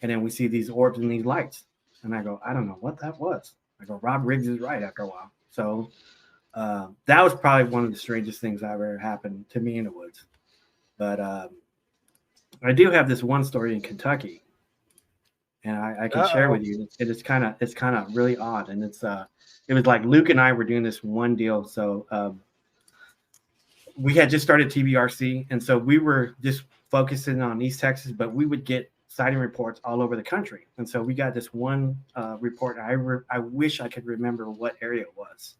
and then we see these orbs and these lights. And I go, I don't know what that was. I go, Rob Riggs is right after a while. So that was probably one of the strangest things that ever happened to me in the woods. But I do have this one story in Kentucky, and I can share with you. It's kind of really odd, and it was like Luke and I were doing this one deal. So we had just started TBRC, and so we were just focusing on East Texas, but we would get sighting reports all over the country. And so we got this one report. I wish I could remember what area it was,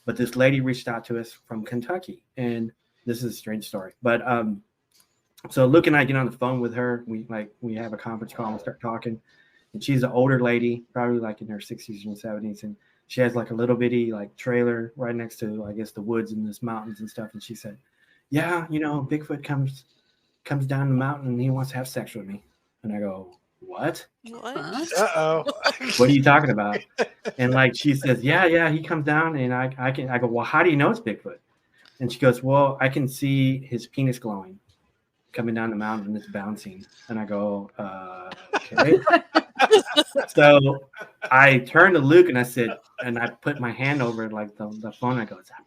but this lady reached out to us from Kentucky, and this is a strange story. But so Luke and I get on the phone with her. We have a conference call and start talking, and she's an older lady, probably like in her 60s and 70s, and she has like a little bitty like trailer right next to, I guess, the woods and this mountains and stuff. And she said, yeah, Bigfoot comes down the mountain and he wants to have sex with me. And I go, what? Uh-oh. What are you talking about? And like, she says, yeah, he comes down, and I go, well, how do you know it's Bigfoot? And she goes, well, I can see his penis glowing coming down the mountain, and it's bouncing. And I go, okay. So I turned to Luke and I said, and I put my hand over like the phone. I go, is that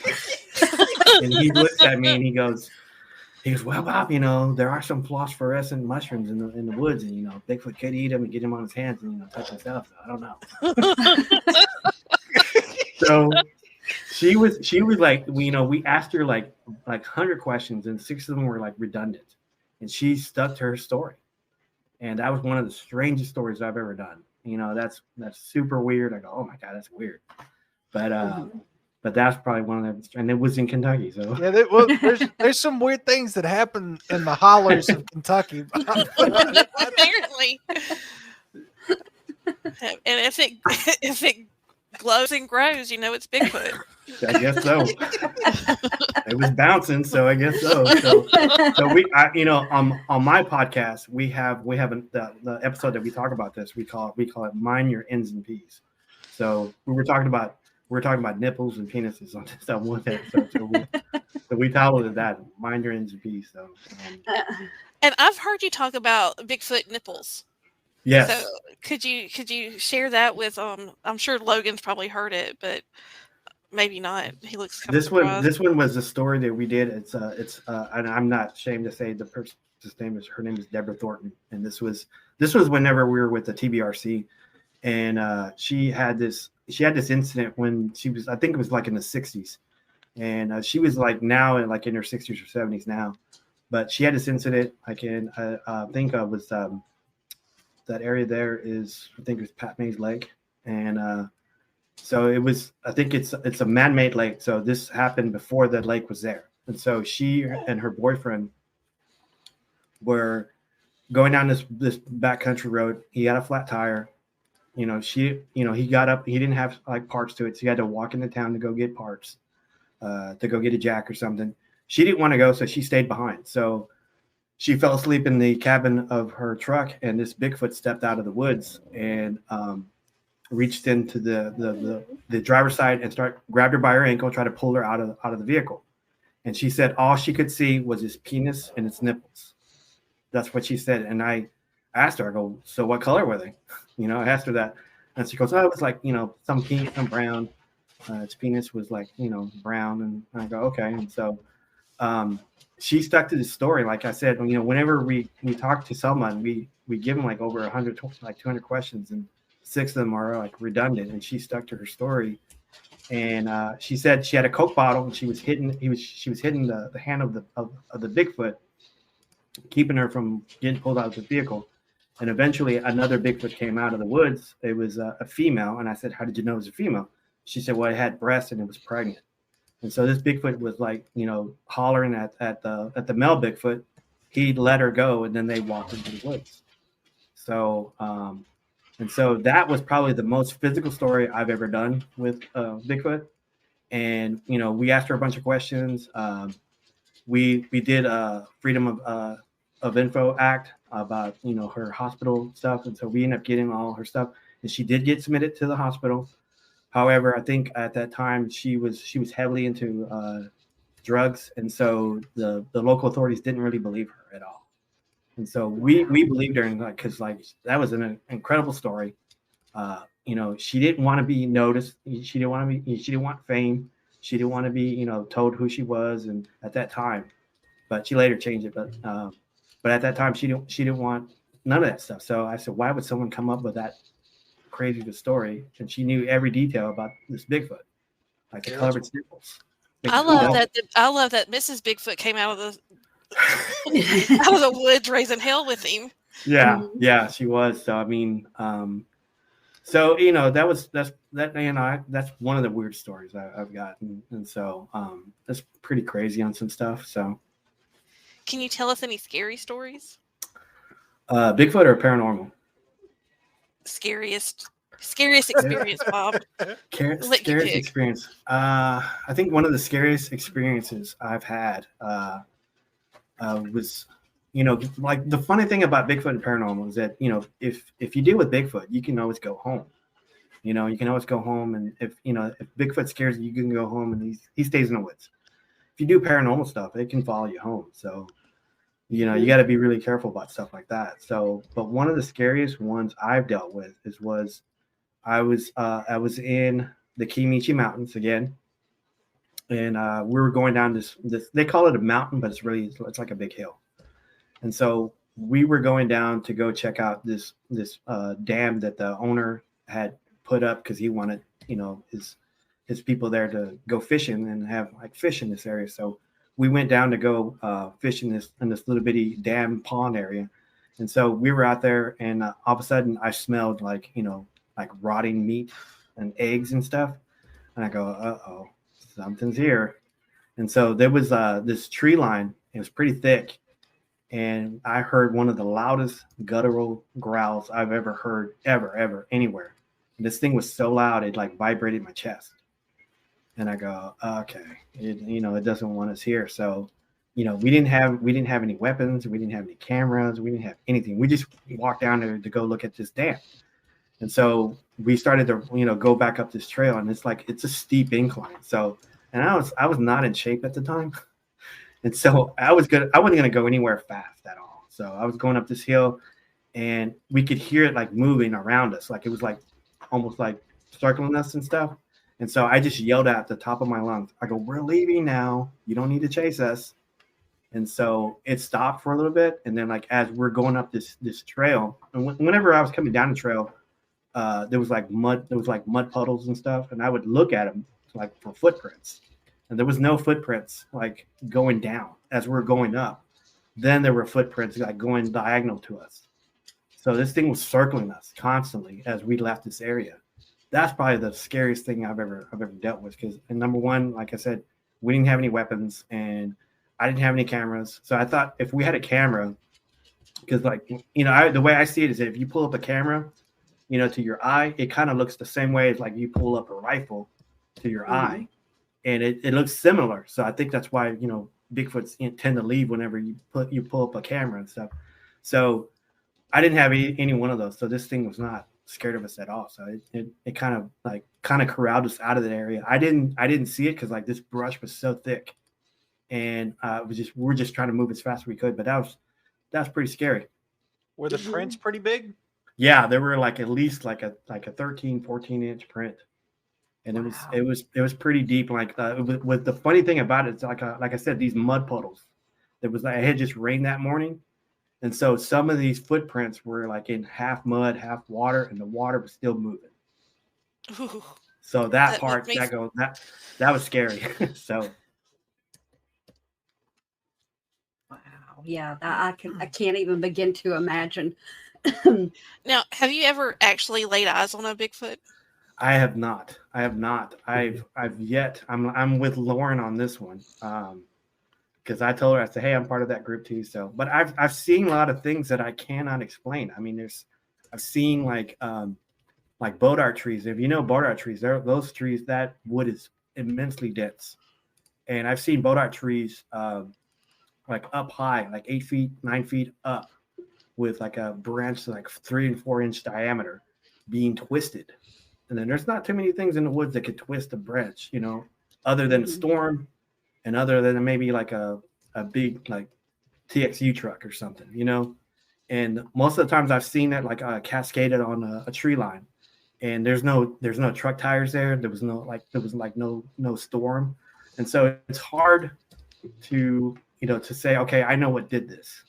possible? And he looks at me and he goes, well, Bob, there are some phosphorescent mushrooms in the woods, and Bigfoot could eat them and get him on his hands and touch himself. So I don't know. So she was like, we asked her like 100 questions, and 6 of them were like redundant, and she stuck to her story. And that was one of the strangest stories I've ever done. That's super weird. I go, oh my God, that's weird. But but that's probably one of them. And it was in Kentucky. So yeah, there's some weird things that happen in the hollers of Kentucky. Apparently. And if it glows and grows, it's Bigfoot. I guess so. It was bouncing, so I guess so. So on my podcast, we have the episode that we talk about this. We call it "Mind Your N's and P's." So we were talking about nipples and penises on this one episode. So we titled it that "Mind Your N's and P's." So. And I've heard you talk about Bigfoot nipples. Yes. So could you share that with I'm sure Logan's probably heard it, but maybe not. He looks kind of surprised. This one was a story that we did. It's and I'm not ashamed to say the person's name is Deborah Thornton, and this was whenever we were with the TBRC, and she had this incident when she was, I think it was like in the 60s, and she was like now like in her 60s or 70s now, but she had this incident like in I think it was that area there is, I think it was Pat May's Lake, and so it was, I think it's a man-made lake. So this happened before the lake was there, and so she and her boyfriend were going down this backcountry road. He had a flat tire. He got up. He didn't have like parts to it, so he had to walk into town to go get parts, to go get a jack or something. She didn't want to go, so she stayed behind. So she fell asleep in the cabin of her truck, and this Bigfoot stepped out of the woods and reached into the driver's side and grabbed her by her ankle, tried to pull her out of the vehicle. And she said all she could see was his penis and his nipples. That's what she said. And I asked her, I go, so what color were they? I asked her that. And she goes, oh, it was like, some pink, some brown. Its penis was like, brown. And I go, okay. And so she stuck to the story. Like I said, whenever we talk to someone, we give them like over 100, like 200 questions, and 6 of them are like redundant. And she stuck to her story. And she said she had a Coke bottle, and she was hitting the hand of the Bigfoot, keeping her from getting pulled out of the vehicle. And eventually another Bigfoot came out of the woods. It was a female. And I said, how did you know it was a female? She said, well, it had breasts and it was pregnant. And so this Bigfoot was like, hollering at the male Bigfoot. He let her go, and then they walked into the woods. So, and so that was probably the most physical story I've ever done with Bigfoot. And, we asked her a bunch of questions. We did a Freedom of Info Act about, her hospital stuff. And so we ended up getting all her stuff, and she did get submitted to the hospital. However, I think at that time she was heavily into drugs, and so the local authorities didn't really believe her at all. And so we believed her, because that was an incredible story. She didn't want to be noticed. She didn't want fame. She didn't want to be told who she was, and at that time, but she later changed it. But at that time she didn't want none of that stuff. So I said, why would someone come up with that crazy the story? And she knew every detail about this Bigfoot, like the color of its nipples. I love that Mrs. Bigfoot came out of the woods raising hell with him. Yeah, she was. So I mean, that's one of the weird stories I've gotten, and so that's pretty crazy on some stuff. So, can you tell us any scary stories? Bigfoot or paranormal? Scariest experience, Bob. Scariest experience. I think one of the scariest experiences I've had was, like the funny thing about Bigfoot and paranormal is that, if you deal with Bigfoot, you can always go home. You can always go home, and if Bigfoot scares you, you can go home, and he stays in the woods. If you do paranormal stuff, it can follow you home. So, you got to be really careful about stuff like that. So, but one of the scariest ones I've dealt with was I was in the Kiamichi Mountains again, and we were going down this. They call it a mountain, but it's like a big hill. And so we were going down to go check out this dam that the owner had put up because he wanted his people there to go fishing and have like fish in this area. So we went down to go fish in this little bitty dam pond area. And so we were out there, and all of a sudden I smelled like rotting meat and eggs and stuff. And I go, uh-oh. something's here. And so there was this tree line. It was pretty thick. And I heard one of the loudest guttural growls I've ever heard, ever, anywhere. And this thing was so loud, it like vibrated my chest. And I go, okay, it doesn't want us here. So, we didn't have any weapons. We didn't have any cameras. We didn't have anything. We just walked down there to go look at this dam. And so we started to, go back up this trail, and it's a steep incline. So, and I was not in shape at the time. And so I wasn't going to go anywhere fast at all. So I was going up this hill, and we could hear it like moving around us. Like it was like almost like circling us and stuff. And so I just yelled out at the top of my lungs. I go, we're leaving now. You don't need to chase us. And so it stopped for a little bit. And then like, as we're going up this trail, and whenever I was coming down the trail, there was like mud puddles and stuff. And I would look at them like for footprints. And there was no footprints like going down as we're going up. Then there were footprints like going diagonal to us. So this thing was circling us constantly as we left this area. That's probably the scariest thing I've ever dealt with. Because number one, like I said, we didn't have any weapons and I didn't have any cameras. So I thought if we had a camera, because like, the way I see it is that if you pull up a camera, to your eye, it kind of looks the same way as like you pull up a rifle to your eye. And it looks similar. So I think that's why, Bigfoots tend to leave whenever you pull up a camera and stuff. So I didn't have any one of those. So this thing was not scared of us at all. So it kind of corralled us out of that area. I didn't see it because like this brush was so thick. And we're just trying to move as fast as we could. But that was pretty scary. Were the prints pretty big? Yeah, there were like at least like a 13, 14-inch print. And it was pretty deep. Like with the funny thing about it, it's like I said, these mud puddles. It had just rained that morning, and so some of these footprints were like in half mud, half water, and the water was still moving. Ooh, so that was scary. So wow, yeah, I can't even begin to imagine. Now, have you ever actually laid eyes on a Bigfoot? I have not. I've yet. I'm with Lauren on this one. Because I told her, I said, hey, I'm part of that group too. So, but I've seen a lot of things that I cannot explain. I mean, I've seen like boat trees. If you know boat trees, those trees, that wood is immensely dense. And I've seen boat trees like up high, like 8 feet, 9 feet up, with like a branch like 3 and 4 inch diameter being twisted. And then there's not too many things in the woods that could twist a branch, other than a storm and other than maybe like a big like TXU truck or something, And most of the times I've seen that like cascaded on a tree line, and there's no truck tires there. There was no storm. And so it's hard to, to say, okay, I know what did this.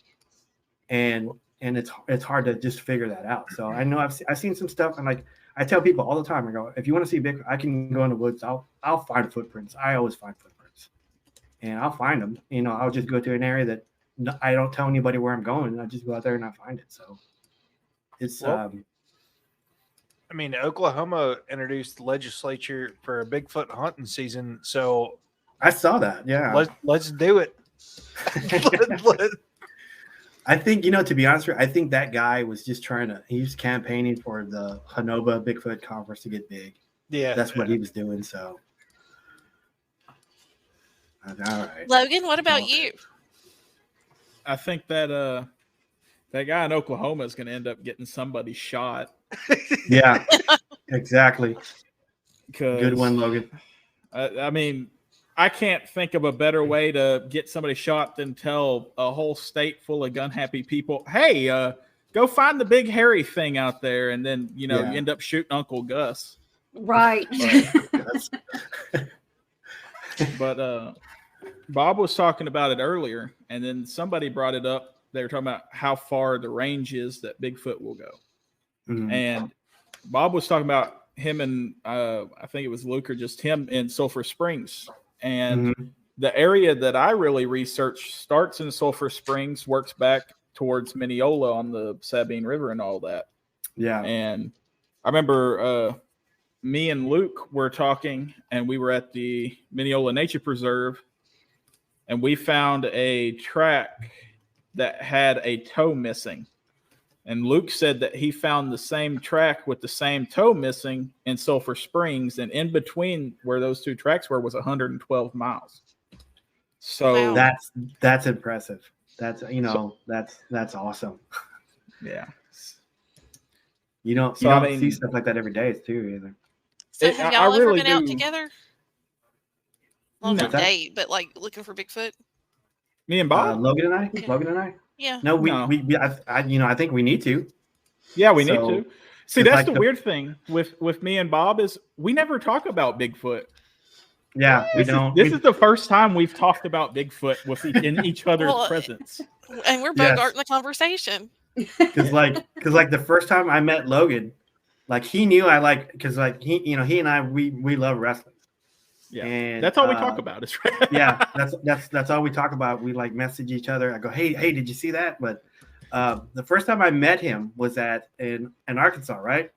And it's hard to just figure that out. So I know I've seen some stuff, and like, I tell people all the time, I go, if you want to see Bigfoot, I can go in the woods. I'll find footprints. I always find footprints, and I'll find them. I'll just go to an area that I don't tell anybody where I'm going. I just go out there and I find it. So it's. I mean, Oklahoma introduced legislature for a Bigfoot hunting season, so I saw that. Yeah, let's do it. I think, to be honest with you, I think that guy was just he was campaigning for the Hanoba Bigfoot conference to get big. Yeah. That's what he was doing. So, all right. Logan, what about you? I think that guy in Oklahoma is going to end up getting somebody shot. Yeah, exactly. Good one, Logan. I mean, I can't think of a better way to get somebody shot than tell a whole state full of gun-happy people, hey, go find the big hairy thing out there, and then, you end up shooting Uncle Gus. Right. But Bob was talking about it earlier, and then somebody brought it up. They were talking about how far the range is that Bigfoot will go. Mm-hmm. And Bob was talking about him and I think it was Luke or just him in Sulphur Springs. And the area that I really researched starts in Sulphur Springs, works back towards Mineola on the Sabine River and all that. Yeah. And I remember me and Luke were talking, and we were at the Mineola Nature Preserve, and we found a track that had a toe missing. And Luke said that he found the same track with the same toe missing in Sulphur Springs, and in between where those two tracks were was 112 miles. So Wow. that's impressive. That's that's awesome. Yeah. You don't see stuff like that every day too either. So have y'all ever been out do. together? Well, No. not date, but like looking for Bigfoot. Me and Bob? Logan and I. Yeah. No, I think we need to. Yeah, we need to. See, that's like the weird thing with me and Bob is we never talk about Bigfoot. Yeah, we don't. This is the first time we've talked about Bigfoot in each other's presence. And we're both starting the conversation. Because the first time I met Logan, like he knew I because he and I we love wrestling. Yeah, and that's all we talk about. Is yeah, that's all we talk about. We like message each other. I go, hey, did you see that? But the first time I met him was in Arkansas, right?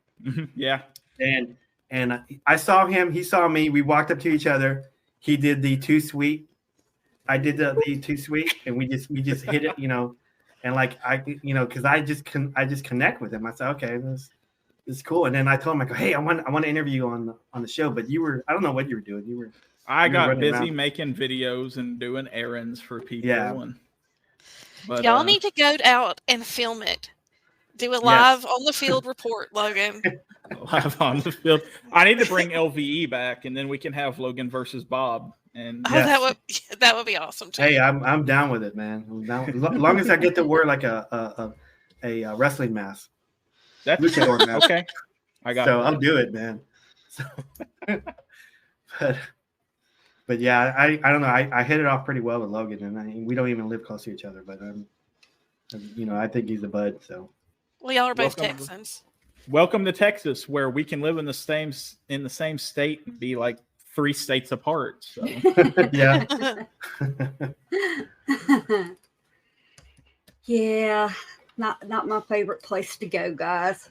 Yeah, and I saw him. He saw me. We walked up to each other. He did the too sweet. I did the too sweet, and we just hit it, and like because I just connect with him. I said, okay, this is cool. And then I told him, I go, hey, I want to interview you on the show, but I don't know what you were doing. I got busy making videos and doing errands for people. Yeah. But y'all need to go out and film it. Do a live on the field report, Logan. Live on the field. I need to bring LVE back, and then we can have Logan versus Bob. And that would be awesome too. Hey, I'm down with it, man. I'm down. As long as I get to wear like a wrestling mask. That's mask. Okay. I got. So I'll do it, man. So, but yeah, I don't know. I hit it off pretty well with Logan, and we don't even live close to each other. But I think he's a bud. So. Well, y'all are both Texans. Welcome to Texas, where we can live in the same state and be like 3 states apart. So. Yeah. Yeah, not my favorite place to go, guys.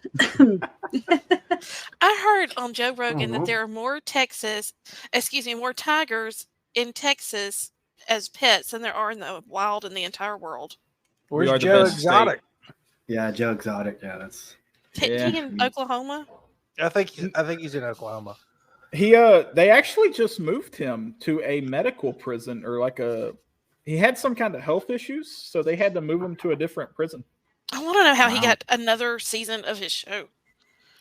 I heard on Joe Rogan that there are more tigers in Texas as pets than there are in the wild in the entire world. Where's Joe Exotic? Yeah, Joe Exotic. Yeah, that's. He in Oklahoma? I think he's in Oklahoma. They actually just moved him to a medical prison or he had some kind of health issues, so they had to move him to a different prison. I want to know how he got another season of his show.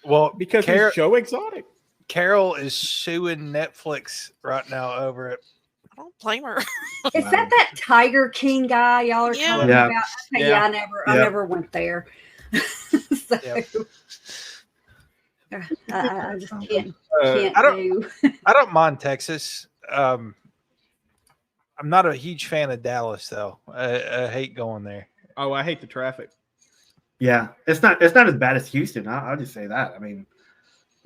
Well, because he's Joe Exotic. Carol is suing Netflix right now over it. I don't blame her. Is that Tiger King guy y'all are talking about? Okay, yeah, I never went there. So, I just can't I don't mind Texas. I'm not a huge fan of Dallas, though. I hate going there. Oh, I hate the traffic. Yeah, it's not as bad as Houston. I'll just say that. I mean,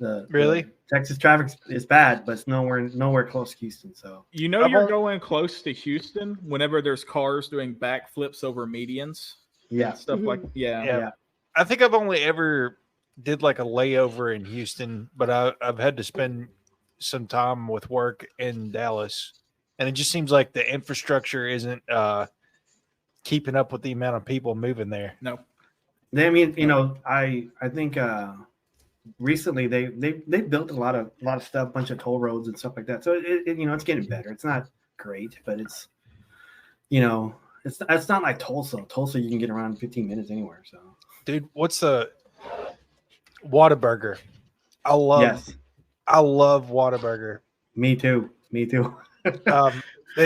the Texas traffic is bad, but it's nowhere close to Houston. So you're going close to Houston whenever there's cars doing backflips over medians. Yeah, stuff like yeah. I think I've only ever did like a layover in Houston, but I've had to spend some time with work in Dallas, and it just seems like the infrastructure isn't keeping up with the amount of people moving there. No, I mean, I think recently they built a lot of stuff, bunch of toll roads and stuff like that. So it's getting better. It's not great, but it's it's not like Tulsa. Tulsa you can get around in 15 minutes anywhere. So, dude, what's the Whataburger? I love Whataburger. Me too. They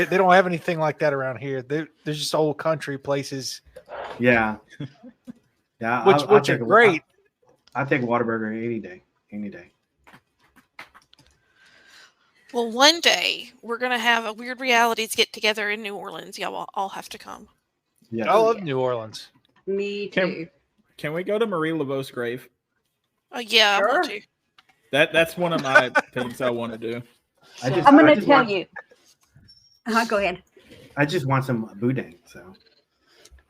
don't have anything like that around here. There's just old country places. Yeah. Yeah. Which are great. I'll take Whataburger any day. Well, one day we're going to have a Weird Realities get together in New Orleans. Y'all will all have to come. Yeah. I love New Orleans. Me too. Can we go to Marie Laveau's grave? Yeah, sure. I want to. That's one of my things I want to do. I'm going to tell you. Go ahead. I just want some boudin. So.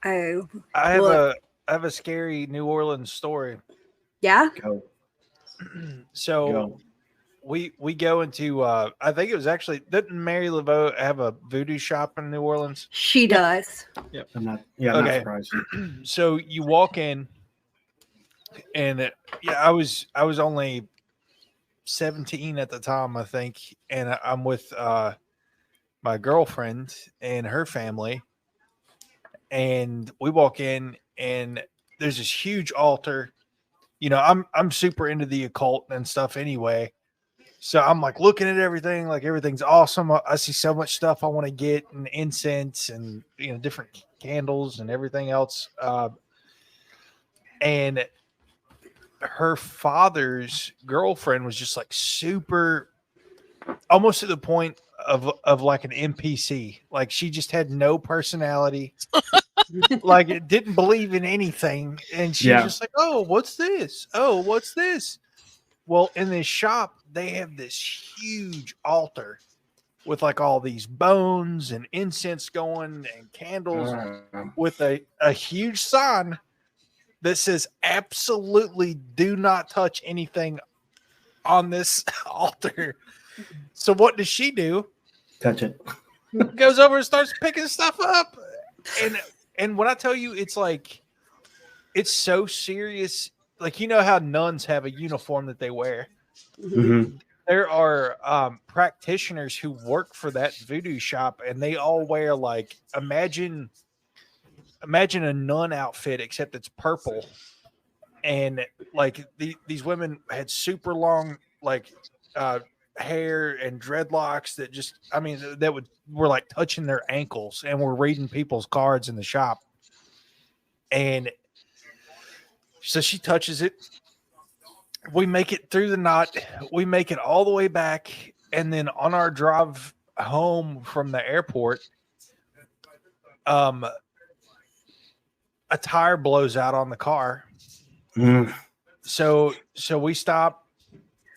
Oh. I have a scary New Orleans story. Yeah. Go. So, we go into I think it was actually, didn't Mary Laveau have a voodoo shop in New Orleans? She does. I'm not surprised. So you walk in, and I was only 17 at the time, I think, and I'm with my girlfriend and her family, and we walk in, and there's this huge altar. I'm super into the occult and stuff anyway. So I'm like looking at everything, like everything's awesome. I see so much stuff I want to get, and incense and different candles and everything else. And her father's girlfriend was just like super, almost to the point of like an NPC. Like she just had no personality. Like it didn't believe in anything. And she was just like, oh, what's this? Oh, what's this? Well, in this shop, they have this huge altar with like all these bones and incense going and candles with a huge sign that says absolutely do not touch anything on this altar. So what does she do? Touch it. Goes over and starts picking stuff up. And when I tell you, it's like, it's so serious. Like, how nuns have a uniform that they wear. Mm-hmm. There are practitioners who work for that voodoo shop, and they all wear like, imagine a nun outfit, except it's purple. And like these women had super long, like, hair and dreadlocks that just, were like touching their ankles, and were reading people's cards in the shop. And so she touches it. We make it through the night. We make it all the way back. And then on our drive home from the airport, a tire blows out on the car. Mm. So we stop.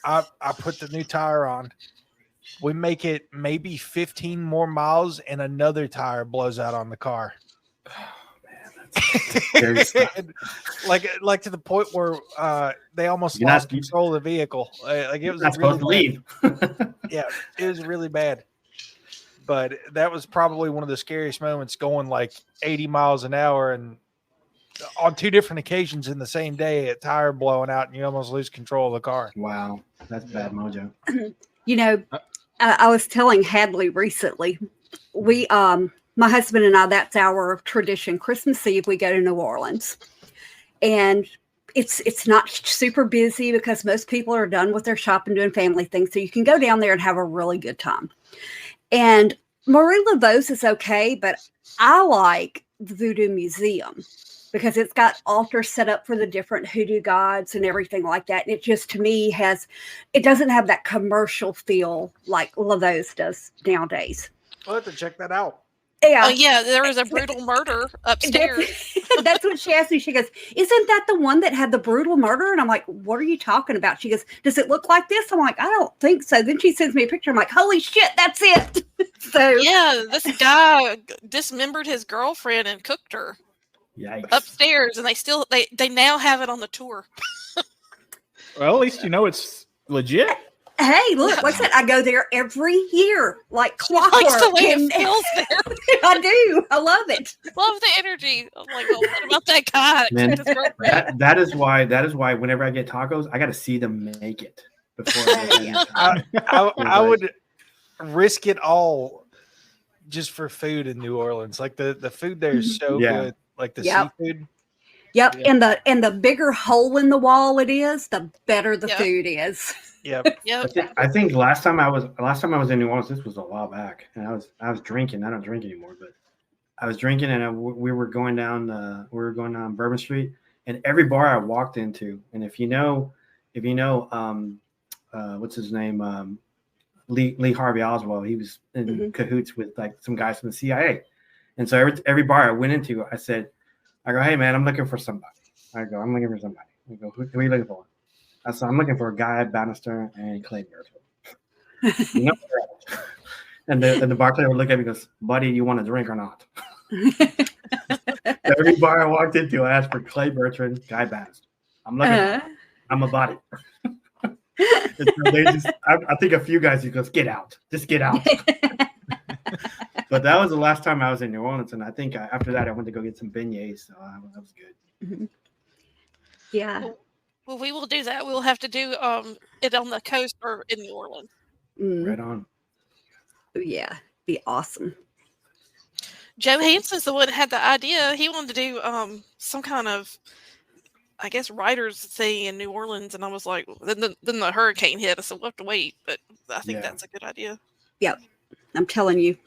I put the new tire on. We make it maybe 15 more miles, and another tire blows out on the car. like to the point where they almost lost control of the vehicle. Like it was not supposed to leave. Yeah, it was really bad. But that was probably one of the scariest moments, going like 80 miles an hour, and on two different occasions in the same day, a tire blowing out, and you almost lose control of the car. Wow, that's bad mojo. I was telling Hadley recently, we my husband and I, that's our tradition. Christmas Eve, we go to New Orleans, and it's not super busy because most people are done with their shopping, doing family things. So you can go down there and have a really good time. And Marie Laveau's is okay, but I like the Voodoo Museum because it's got altars set up for the different hoodoo gods and everything like that. And it just, to me, it doesn't have that commercial feel like Laveau's does nowadays. I'll have to check that out. Yeah. Oh, yeah, there was a brutal murder upstairs. That's what she asked me. She goes, isn't that the one that had the brutal murder? And I'm like, what are you talking about? She goes, does it look like this? I'm like, I don't think so. Then she sends me a picture. I'm like, holy shit, that's it. So yeah, this guy dismembered his girlfriend and cooked her. Yikes. Upstairs, and they now have it on the tour. Well, at least it's legit. Hey, look, what's that? I go there every year, like clockwork. Likes the way it feels there. I do. I love it. Love the energy. I'm like, well, what about that guy? Man, that is why whenever I get tacos, I got to see them make it before I would risk it all just for food in New Orleans. Like the food there is so good. Like the seafood. Yep. Yeah. And the bigger hole in the wall it is, the better the food is. Yep. I think last time I was in New Orleans, this was a while back, and I was drinking. I don't drink anymore, but I was drinking, and we were going down Bourbon Street, and every bar I walked into, and if you know, what's his name, Lee Harvey Oswald, he was in cahoots with like some guys from the CIA, and so every bar I went into, I go, hey man, I'm looking for somebody. I go, I'm looking for somebody. I go, who are you looking for? I said, I'm looking for a Guy Bannister and Clay Burton. And the bartender would look at me and goes, buddy, you want a drink or not? Every bar I walked into, I asked for Clay Bertrand, Guy Bannister. I'm looking for I'm about it. And so they just, I think a few guys just goes, get out, just get out. But that was the last time I was in New Orleans, and I think after that I went to go get some beignets, so that was good. Mhm. Yeah. Well, we will do that. We'll have to do it on the coast or in New Orleans. Right on. Yeah, be awesome. Joe Hanson's the one that had the idea. He wanted to do some kind of, I guess, writers thing in New Orleans, and I was like, then the hurricane hit us, so we'll have to wait. But I think that's a good idea. Yep, I'm telling you,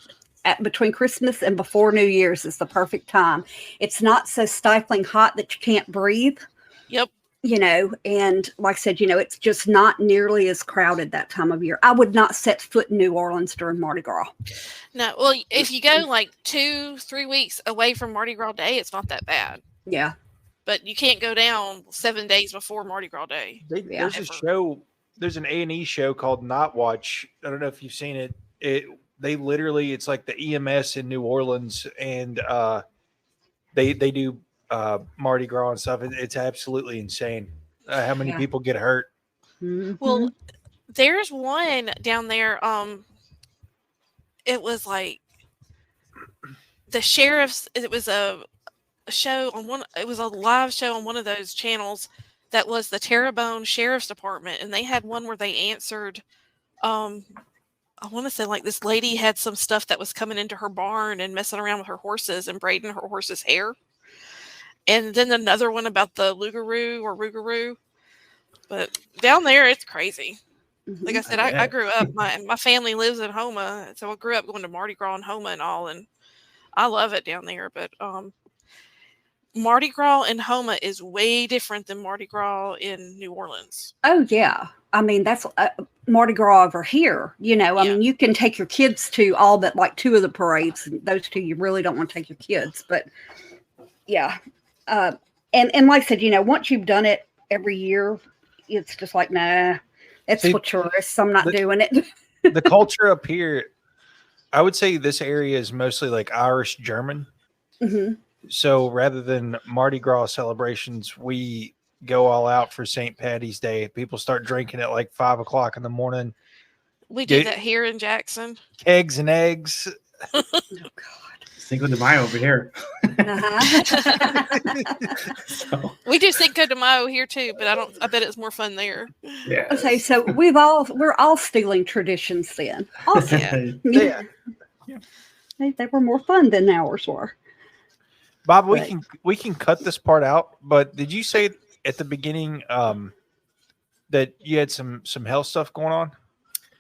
between Christmas and before New Year's is the perfect time. It's not so stifling hot that you can't breathe. Yep. You know, and like I said, you know, it's just not nearly as crowded that time of year. I would not set foot in New Orleans during Mardi Gras. No, well, if you go like 2-3 weeks away from Mardi Gras Day, it's not that bad. Yeah. But you can't go down 7 days before Mardi Gras Day. There's a show, there's an A&E show called Not Watch. I don't know if you've seen it. They literally, it's like the EMS in New Orleans, and they do Mardi Gras and stuff. It's absolutely insane how many people get hurt. Mm-hmm. Well, there's one down there. It was like the sheriff's. It was a show on one. It was a live show on one of those channels that was the Terrebonne Sheriff's Department, and they had one where they answered. I want to say like this lady had some stuff that was coming into her barn and messing around with her horses and braiding her horse's hair. And then another one about the Rougarou. But down there, it's crazy. Like I said, I grew up, my family lives in Houma. So I grew up going to Mardi Gras in Houma and all. And I love it down there. But Mardi Gras in Houma is way different than Mardi Gras in New Orleans. Oh, yeah. I mean, that's Mardi Gras over here. You know, I mean, you can take your kids to all but like 2 of the parades. And those 2, you really don't want to take your kids. But yeah. And like I said, you know, once you've done it every year, it's just like, nah, it's for tourists. I'm not doing it. The culture up here, I would say this area is mostly like Irish German. Mm-hmm. So rather than Mardi Gras celebrations, we go all out for St. Patty's Day. People start drinking at like 5 o'clock in the morning. We do that here in Jackson. Eggs and eggs. Oh, God. Cinco de Mayo over here. So. We do Cinco de Mayo here too, but I bet it's more fun there. Yeah. Okay, so we're all stealing traditions then. Awesome. Yeah. They were more fun than ours were. Bob, we can cut this part out, but did you say at the beginning that you had some health stuff going on?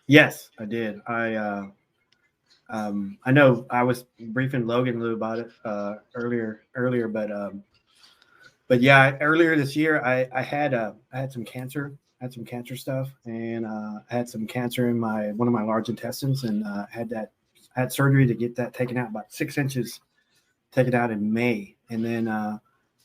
Yes, I did. I know I was briefing Logan a little about it earlier, but yeah, earlier this year I had some cancer. I had some cancer stuff, and I had some cancer in one of my large intestines, and I had surgery to get that taken out, about 6 inches taken out in May, and then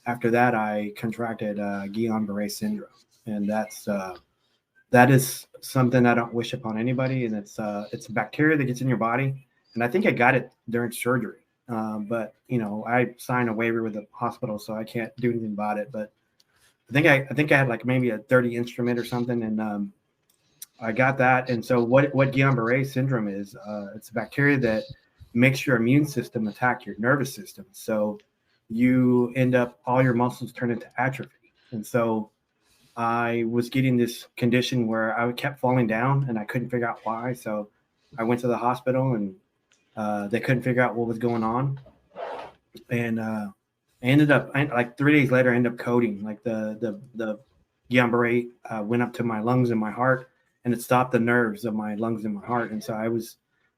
after that I contracted Guillain-Barre syndrome, and that is something I don't wish upon anybody, and it's a bacteria that gets in your body. And I think I got it during surgery, but you know, I signed a waiver with the hospital, so I can't do anything about it. But I think I had like maybe a 30 instrument or something, and I got that. And so what Guillain-Barre syndrome is, it's a bacteria that makes your immune system attack your nervous system. So you end up, all your muscles turn into atrophy. And so I was getting this condition where I kept falling down, and I couldn't figure out why. So I went to the hospital, and they couldn't figure out what was going on, and I ended up like 3 days later. I ended up coding, like the Guillain-Barre went up to my lungs and my heart, and it stopped the nerves of my lungs and my heart. And so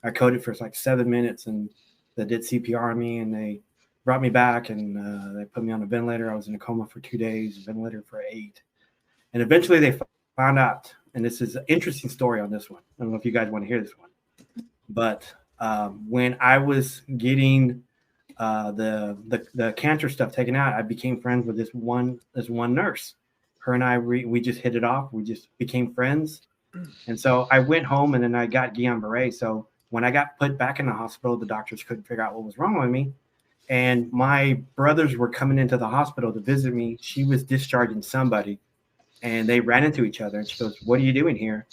I coded for like 7 minutes, and they did CPR on me, and they brought me back, and they put me on a ventilator. I was in a coma for 2 days, ventilator for 8, and eventually they found out. And this is an interesting story on this one. I don't know if you guys want to hear this one, but when I was getting the cancer stuff taken out, I became friends with this one nurse. Her and I, we just hit it off. We just became friends. And so I went home, and then I got Guillain-Barre. So when I got put back in the hospital, the doctors couldn't figure out what was wrong with me. And my brothers were coming into the hospital to visit me. She was discharging somebody, and they ran into each other. And she goes, "What are you doing here?"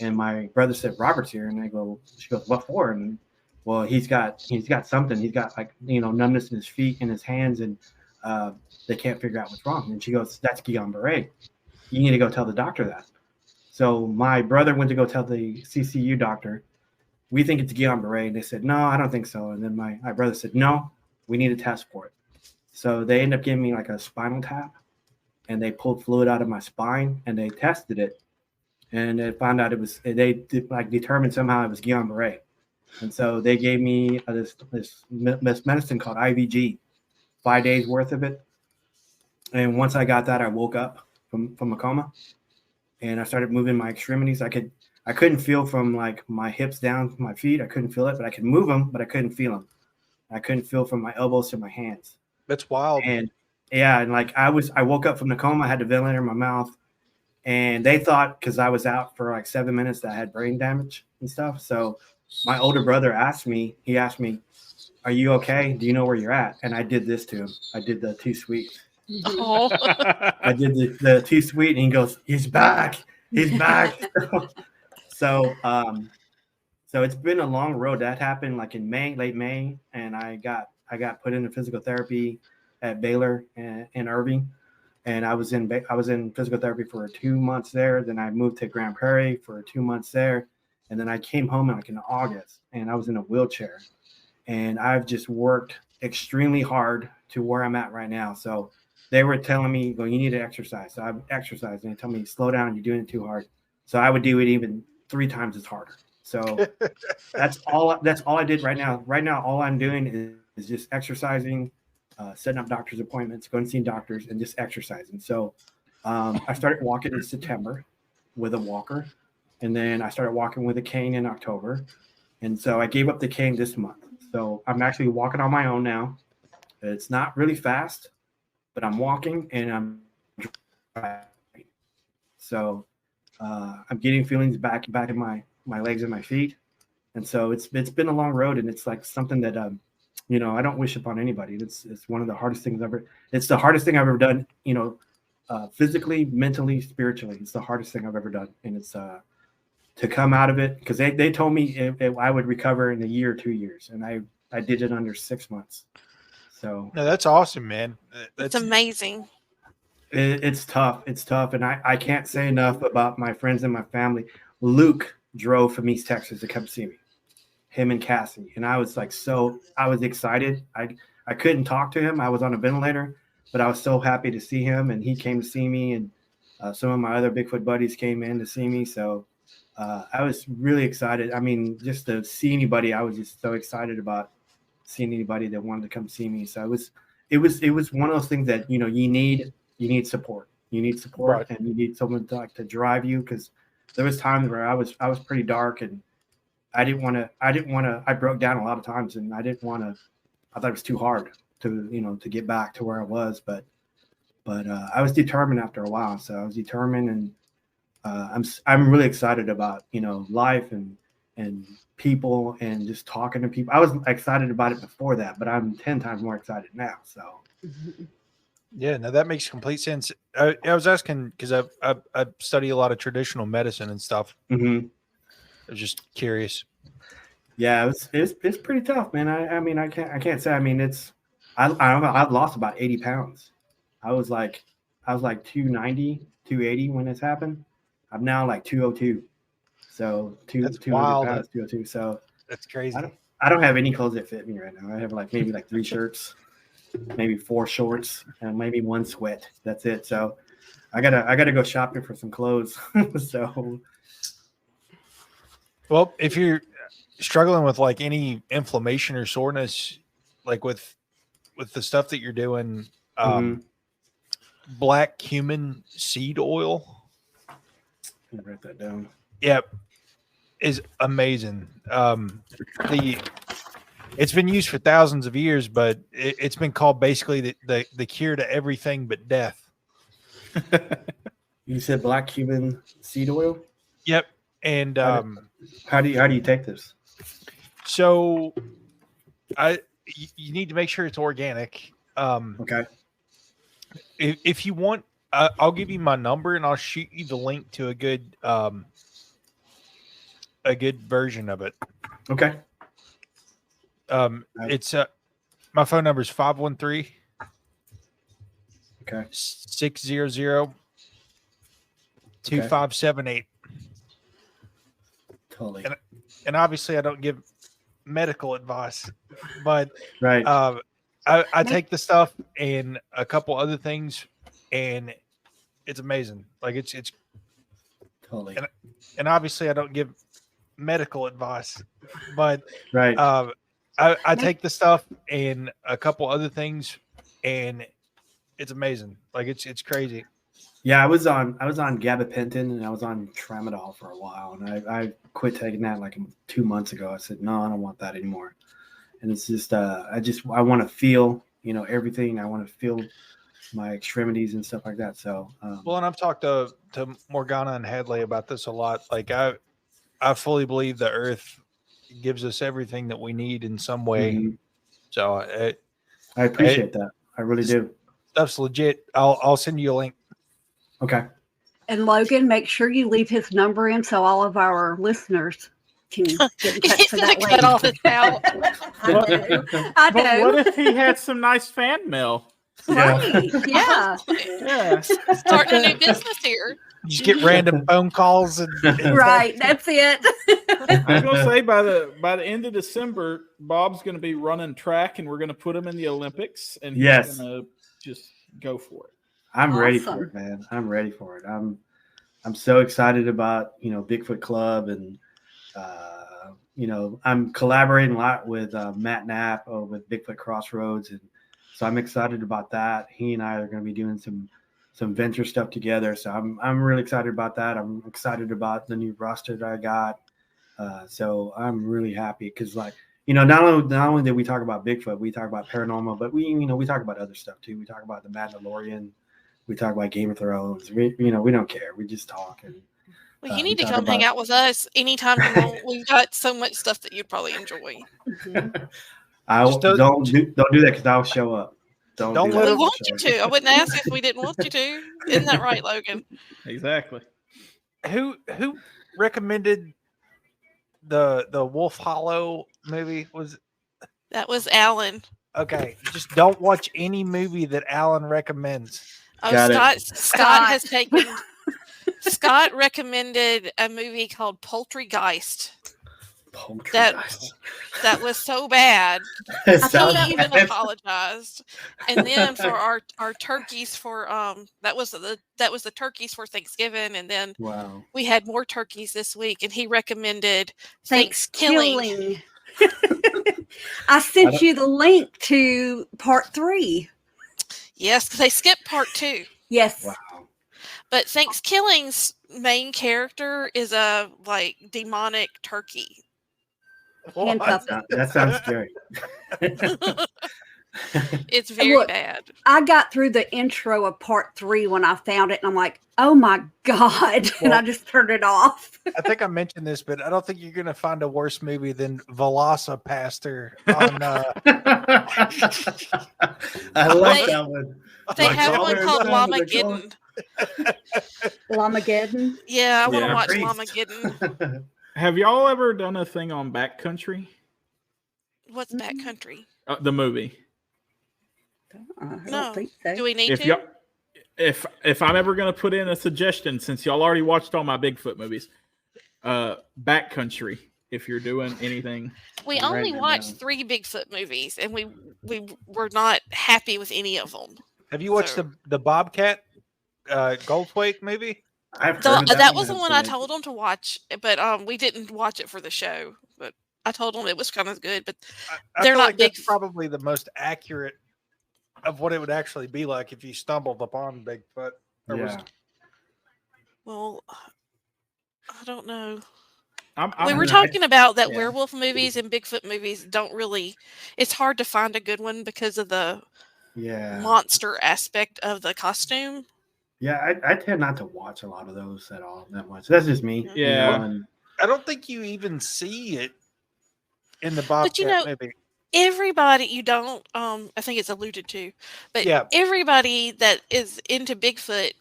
And my brother said, "Robert's here." And I go, she goes, "What for?" And well, he's got something. He's got like, numbness in his feet and his hands, and they can't figure out what's wrong. And she goes, "That's Guillain-Barre. You need to go tell the doctor that." So my brother went to go tell the CCU doctor, "We think it's Guillain-Barre." And they said, "No, I don't think so." And then my brother said, "No, we need a test for it." So they ended up giving me like a spinal tap, and they pulled fluid out of my spine, and they tested it, and they found out they determined somehow it was Guillain-Barre. And so they gave me this medicine called IVG, 5 days worth of it. And once I got that, I woke up from a coma, and I started moving my extremities. I couldn't feel from like my hips down to my feet. I couldn't feel it, but I could move them, but I couldn't feel them. I couldn't feel from my elbows to my hands. That's wild. And yeah, and like I woke up from the coma. I had the ventilator in my mouth, and they thought, because I was out for like 7 minutes, that I had brain damage and stuff. So my older brother asked me, "Are you okay? Do you know where you're at?" And I did this to him. I did the too sweet. Oh. I did the too sweet, and he goes, "He's back. He's back." So it's been a long road. That happened like in late May, and I got put into physical therapy at Baylor in Irving, and I was in physical therapy for 2 months there. Then I moved to Grand Prairie for 2 months there, and then I came home like in August, and I was in a wheelchair, and I've just worked extremely hard to where I'm at right now. So they were telling me, "Well, you need to exercise." So I'm exercising. They tell me, "Slow down, you're doing it too hard." So I would do it even 3 times as harder. So that's all I did right now. Right now, all I'm doing is just exercising, setting up doctor's appointments, going to see doctors, and just exercising. So I started walking in September with a walker, and then I started walking with a cane in October. And so I gave up the cane this month. So I'm actually walking on my own now. It's not really fast, but I'm walking and I'm driving. So I'm getting feelings back in my legs and my feet. And so it's been a long road, and it's like something that I don't wish upon anybody. It's one of the hardest things ever. It's the hardest thing I've ever done, physically, mentally, spiritually. It's the hardest thing I've ever done. And it's to come out of it, because they told me I would recover in a year or 2 years, and I did it under 6 months. So no, that's awesome, man. That's amazing. It's tough. It's tough. And I can't say enough about my friends and my family. Luke drove from East Texas to come see me, him and Cassie. And I was like, I was excited. I couldn't talk to him. I was on a ventilator, but I was so happy to see him. And he came to see me. And some of my other Bigfoot buddies came in to see me. So I was really excited. I mean, just to see anybody, I was just so excited about seeing anybody that wanted to come see me. So it was one of those things that, you need support. You need support, right. And you need someone to drive you, because there was times where I was pretty dark, and I broke down a lot of times, and I thought it was too hard to get back to where I was, but I was determined after a while. So I was determined, and I'm really excited about, life and people and just talking to people. I was excited about it before that, but I'm 10 times more excited now. So. Yeah, no, that makes complete sense. I was asking because I study a lot of traditional medicine and stuff. Mm-hmm. I was just curious. Yeah, it's pretty tough, man. I mean, I can't say. I mean, I've lost about 80 pounds. I was like 290, 280 when this happened. I'm now like 202. So 200 pounds, 202. So that's crazy. I don't have any clothes that fit me right now. I have maybe 3 shirts. Maybe 4 shorts and maybe 1 sweat. That's it. So I gotta go shopping for some clothes. So, well, if you're struggling with like any inflammation or soreness, like with the stuff that you're doing, black cumin seed oil. Let me write that down. Yep, is amazing. It's been used for thousands of years, but it's been called basically the cure to everything but death. You said black cumin seed oil? Yep. And how do you take this? So you need to make sure it's organic. Okay. If you want I'll give you my number and I'll shoot you the link to a good version of it. Okay. It's my phone number is 513 Okay. 600 2578. Totally. And obviously I don't give medical advice, but Right. I take the stuff and a couple other things, and it's amazing. Like it's Totally. and obviously I don't give medical advice, but Right. I take the stuff and a couple other things, and it's amazing. Like it's crazy. Yeah, I was on gabapentin and I was on tramadol for a while, and I quit taking that like 2 months ago. I said, no, I don't want that anymore. And it's just I want to feel, everything. I want to feel my extremities and stuff like that. So Well, and I've talked to Morgana and Hadley about this a lot. Like I fully believe the earth gives us everything that we need in some way. Mm-hmm. So I appreciate that. I really do. Stuff's legit. I'll send you a link. Okay. And Logan, make sure you leave his number in so all of our listeners can get in touch He's for gonna that cut all this out. I But know. what if he had some nice fan mail? Right. Yeah. Yeah. Starting a new business here. Just get random phone calls and Right. That's it. I was gonna say by the end of December, Bob's gonna be running track, and we're gonna put him in the Olympics, and he's gonna just go for it. I'm ready for Awesome. it, man. I'm ready for it. I'm so excited about Bigfoot Club, and I'm collaborating a lot with Matt Knapp with Bigfoot Crossroads, and so I'm excited about that. He and I are going to be doing some venture stuff together, so I'm really excited about that. I'm excited about the new roster that I got. So I'm really happy because, not only did we talk about Bigfoot, we talk about paranormal, but we talk about other stuff too. We talk about the Mandalorian. We talk about Game of Thrones. We don't care. We just talk. And Well, you need to come hang out with us anytime you want. We've got so much stuff that you'd probably enjoy. don't do that because I'll show up. Don't let We him want you to. I wouldn't ask if we didn't want you to. Isn't that right, Logan? Exactly. Who recommended the Wolf Hollow movie? That was Alan. Okay, just don't watch any movie that Alan recommends. Oh, Got Scott has taken. Scott recommended a movie called Poultrygeist. That was so bad. He even apologized. And then for our turkeys for that was the turkeys for Thanksgiving, and then we had more turkeys this week, and he recommended Thanksgiving. I sent you the link to part 3. Yes, because they skipped part 2. Yes. Wow. But Thanksgiving's main character is a demonic turkey. That sounds scary. It's very bad. I got through the intro of part 3 when I found it, and I'm like, oh my God. And I just turned it off. I think I mentioned this, but I don't think you're going to find a worse movie than Velocipaster on I like that one. They have one called Llamageddon. Llamageddon? Yeah, I want to watch Llamageddon. Have y'all ever done a thing on Backcountry? What's Backcountry? The movie. I don't think so. Do we need to? If I'm ever going to put in a suggestion, since y'all already watched all my Bigfoot movies, Backcountry, if you're doing anything. We only watched 3 Bigfoot movies, and we were not happy with any of them. Have you watched the Bobcat Goldthwait movie? That was the one I told them to watch, but we didn't watch it for the show. But I told them it was kind of good, but they're not big. That's probably the most accurate of what it would actually be like if you stumbled upon Bigfoot. Well, I don't know. We were talking about that werewolf movies and Bigfoot movies don't really. It's hard to find a good one because of the monster aspect of the costume. Yeah, I tend not to watch a lot of those at all that much. That's just me. Yeah. I don't think you even see it in the Bobcat movie. everybody you don't I think it's alluded to, but Yeah. everybody that is into Bigfoot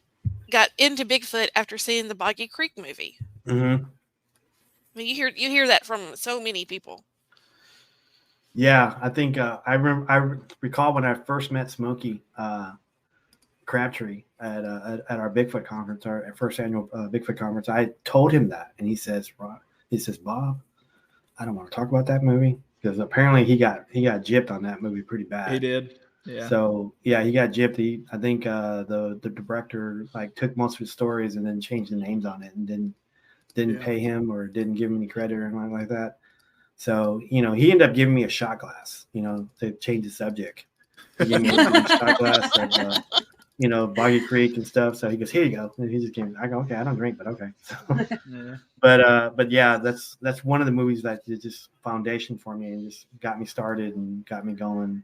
got into Bigfoot after seeing the Boggy Creek movie. Mm-hmm. I mean, you hear that from so many people. Yeah, I think I recall when I first met Smokey Crabtree at our Bigfoot conference, our first annual Bigfoot conference. I told him that, and he says, Bob, I don't want to talk about that movie, because apparently he got gypped on that movie pretty bad. He did. Yeah. So yeah, he got gypped. I think the director like took most of his stories and then changed the names on it, and didn't pay him or didn't give him any credit or anything like that. So he ended up giving me a shot glass, to change the subject. He gave me a shot glass of Boggy Creek and stuff. So he goes, "Here you go." And he just gave me. I go, "Okay, I don't drink, but okay." So, Yeah. But yeah, that's one of the movies that is just foundation for me and just got me started and got me going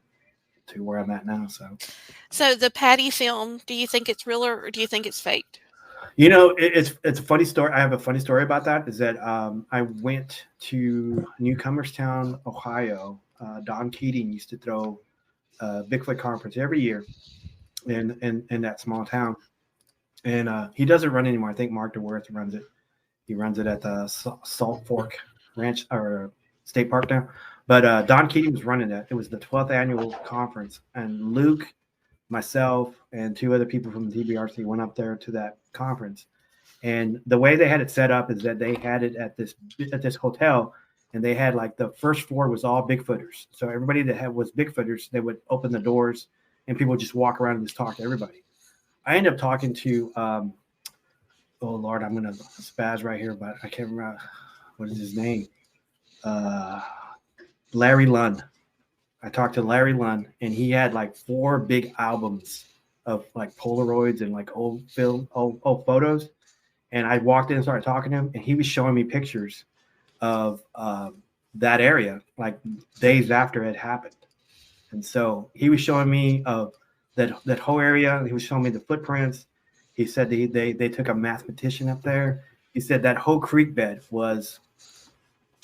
to where I'm at now. So the Patty film, do you think it's real or do you think it's faked? It's a funny story. I have a funny story about that. Is that I went to Newcomerstown, Ohio. Don Keating used to throw a Bigfoot conference every year in that small town, and he doesn't run anymore. I think Mark DeWorth runs it. He runs it at the Salt Fork Ranch or State Park now. But Don Keating was running that. It was the 12th annual conference, and Luke, myself, and two other people from the TBRC went up there to that conference. And the way they had it set up is that they had it at this hotel, and they had like the first floor was all Bigfooters. So everybody that was Bigfooters, they would open the doors, and people would just walk around and just talk to everybody. I ended up talking to, oh Lord, I'm gonna spaz right here, but I can't remember what is his name. Larry Lund. I talked to Larry Lund, and he had like 4 big albums of like Polaroids and like old photos. And I walked in and started talking to him, and he was showing me pictures of that area, like days after it happened. And so he was showing me of that whole area. He was showing me the footprints. He said they took a mathematician up there. He said that whole creek bed was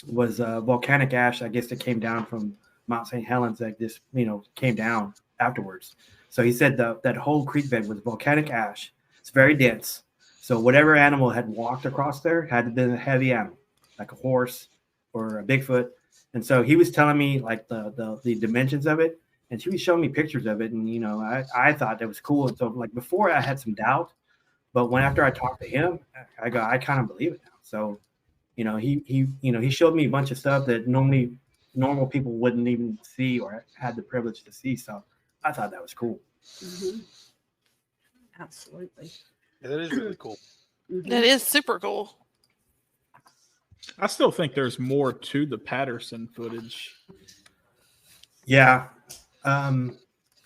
volcanic ash. I guess that came down from Mount St. Helens that just came down afterwards. So he said that whole creek bed was volcanic ash. It's very dense. So whatever animal had walked across there had to been a heavy animal, like a horse or a Bigfoot. And so he was telling me like the dimensions of it, and she was showing me pictures of it. And I thought that was cool. And so like before I had some doubt, but after I talked to him, I kind of believe it now. So he showed me a bunch of stuff that normal people wouldn't even see or had the privilege to see. So I thought that was cool. Mm-hmm. Absolutely. Yeah, that is really cool. Mm-hmm. That is super cool. I still think there's more to the Patterson footage. Yeah. I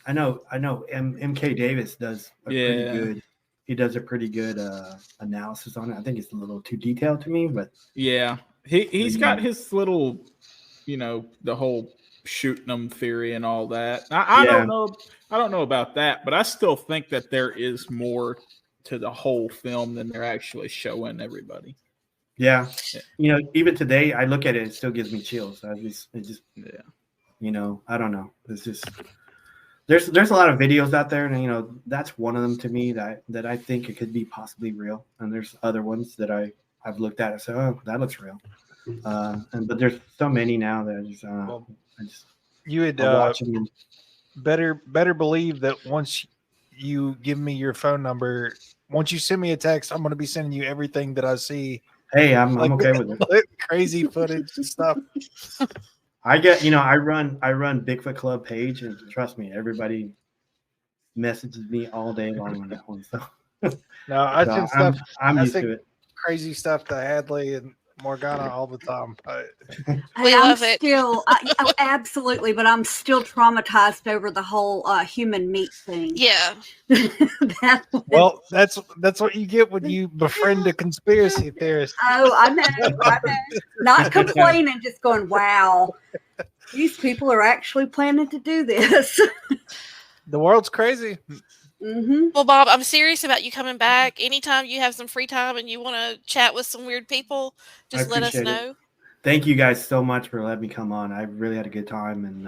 know MK Davis does pretty good. He does a pretty good analysis on it. I think it's a little too detailed to me, but yeah, he's got his little, the whole shooting them theory and all that. I don't know about that, but I still think that there is more to the whole film than they're actually showing everybody. Yeah. Even today I look at it, it still gives me chills. I don't know. It's just there's a lot of videos out there, and that's one of them to me that I think it could be possibly real. And there's other ones that I've looked at and said, oh, that looks real. But there's so many now that I just you would better believe that once you give me your phone number, once you send me a text, I'm going to be sending you everything that I see. Hey, I'm okay with it. Crazy footage and stuff. I get, I run Bigfoot Club page, and trust me, everybody messages me all day long on that one. So no, I send stuff. I'm used to it. Crazy stuff to Hadley and Morgana all the time. We love it. Absolutely, but I'm still traumatized over the whole human meat thing. Yeah. Well, that's what you get when you befriend a conspiracy theorist. Oh, I know. Not complaining, just going, wow, these people are actually planning to do this. The world's crazy. Mm-hmm. Well, Bob, I'm serious about you coming back. Anytime you have some free time and you want to chat with some weird people, just let us know. thank you guys so much for letting me come on. I really had a good time, and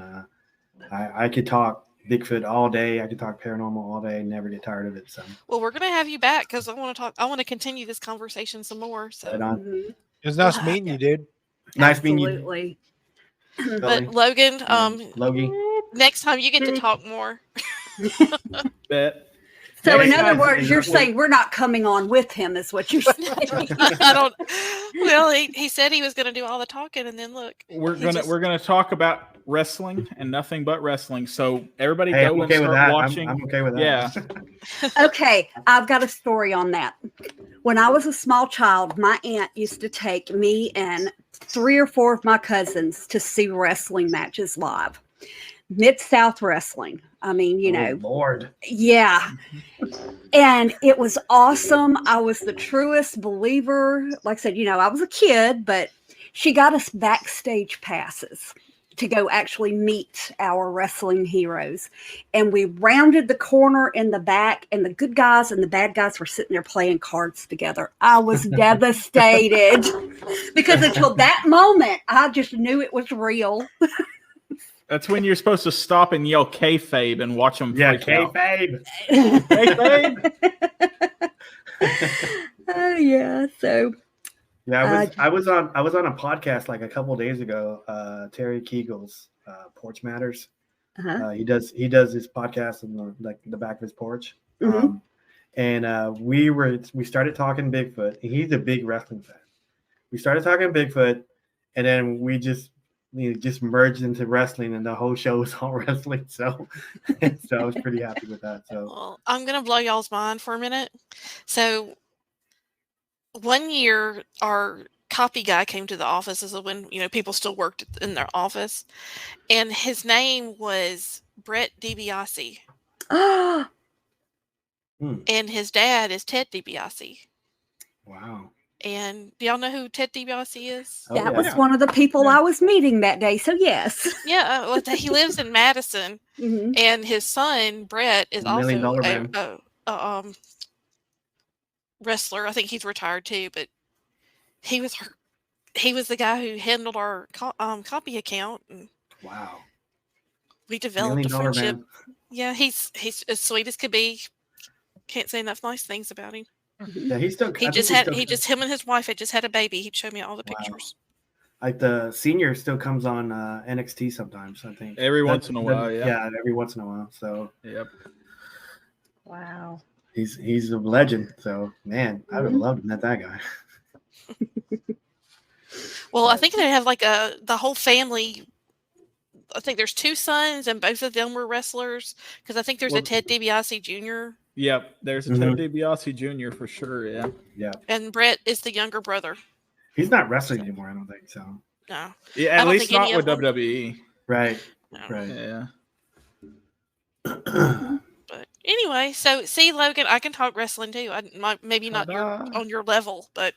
I could talk Bigfoot all day. I could talk paranormal all day and never get tired of it. So, well, we're gonna have you back because I want to talk. I want to continue this conversation some more. So, right on. Mhm. It was nice Well, meeting you, dude. Nice meeting you. Absolutely. but Logan, Logie. next time you get to talk more. Bet. So in Next other time, words, you're saying we're not coming on with him, is what you're saying. I don't. Well, he said he was going to do all the talking, and then look, We're he gonna just- we're gonna talk about wrestling and nothing but wrestling. So everybody Hey, go I'm and okay with start that. watching. I'm okay with that. Yeah. Okay, I've got a story on that. When I was a small child, my aunt used to take me and 3 or 4 of my cousins to see wrestling matches live. Mid-South Wrestling. I mean, you know, Lord. yeah. And it was awesome. I was the truest believer. Like I said, you know, I was a kid, but she got us backstage passes to go actually meet our wrestling heroes. And we rounded the corner in the back, and the good guys and the bad guys were sitting there playing cards together. I was devastated because until that moment, I just knew it was real. That's when you're supposed to stop and yell kayfabe and watch them. Yeah, freak out. kayfabe. Kayfabe. Yeah. So Yeah, I was on a podcast like a couple of days ago. Terry Keegle's Porch Matters. He does his podcast in the back of his porch. Mhm. And we started talking Bigfoot. He's a big wrestling fan. We started talking Bigfoot, and then we just merged into wrestling, and the whole show was all wrestling. So I was pretty happy with that. So well, I'm going to blow y'all's mind for a minute. So one year, our copy guy came to the office. This is when, you know, people still worked in their office, and his name was Brett DiBiase, and his dad is Ted DiBiase. wow. And do y'all know who Ted DiBiase is? Oh, that yeah. was one of the people I was meeting that day. So yes. Yeah, well, he lives in Madison, Mhm. and his son Brett is $1 million also man. a wrestler. I think he's retired too, but he was the guy who handled our copy account, and Wow. we $1 developed million a friendship. man. Yeah, he's as sweet as could be. Can't say enough nice things about him. Yeah, he's still. Him and his wife had just had a baby. He'd show me all the Wow. pictures. Like the senior still comes on NXT sometimes. I think Every once in a while, yeah. Yeah, every once in a while. So Yep. Wow. he's a legend. So man, I would have loved to met that guy. Well, I think they have like the whole family. I think there's 2 sons, and both of them were wrestlers. Because I think there's a Ted DiBiase Jr. Yep. There's a Ted DiBiase Jr. for sure. Yeah. Yeah. and Brett is the younger brother. He's not wrestling anymore. I don't think so. No, Yeah. I At don't least think any not with of them- WWE. Right. no. Right. Yeah. But anyway, so see, Logan, I can talk wrestling too. Maybe not Ta-da. on your level, but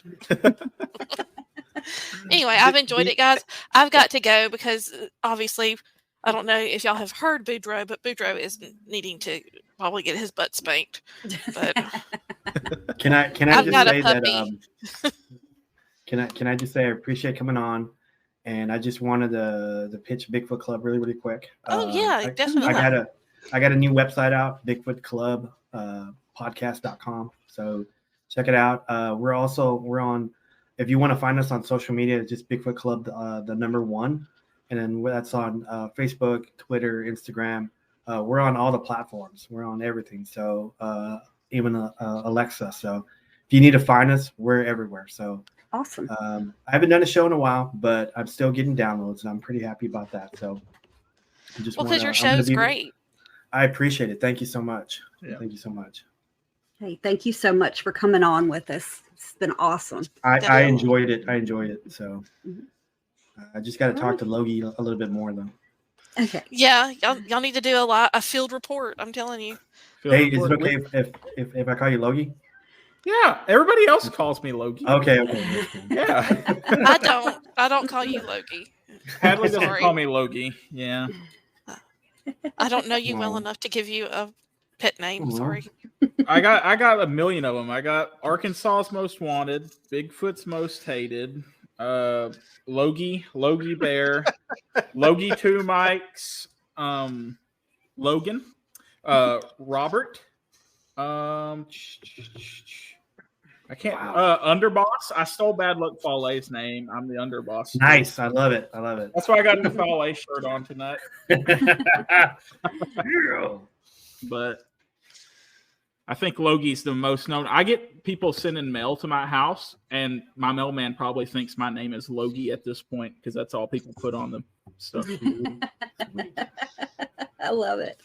anyway, I've enjoyed it, guys. I've got to go because obviously, I don't know if y'all have heard Boudreaux, but Boudreaux is needing to probably get his butt spanked. But Can I I've just got a say that? puppy. Can I just say I appreciate coming on, and I just wanted to pitch Bigfoot Club really, really quick. Oh yeah, definitely. I got a new website out, Bigfoot Club podcast.com. So check it out. We're on. If you want to find us on social media, it's just Bigfoot Club, the number 1, and then that's on Facebook, Twitter, Instagram. We're on all the platforms. We're on everything. So even Alexa. So if you need to find us, we're everywhere. So Awesome. I haven't done a show in a while, but I'm still getting downloads, and I'm pretty happy about that. So Because your show's great. I appreciate it. Thank you so much. Yeah. Thank you so much. Hey, thank you so much for coming on with us. It's been awesome. I enjoyed it. So I just got to talk to Logie a little bit more though. Okay. Yeah, y'all need to do a field report. I'm telling you. Hey, is it okay if I call you Logie? Yeah. Everybody else calls me Logie. Okay. Yeah. I don't call you Logie. Hadley doesn't Sorry. call me Logie. Yeah. I don't know you well enough to give you a pet name. Sorry. I got a million of them. I got Arkansas's Most Wanted, Bigfoot's Most Hated, Logie Bear, Logie 2 Mics, Logan, Robert, I can't. Underboss. I stole Bad Luck Fale's name. I'm the underboss. Nice. I love it. I love it. That's why I got the Fale shirt on tonight. But I think Logie's the most known. I get people sending mail to my house, and my mailman probably thinks my name is Logie at this point because that's all people put on them stuff. I love it.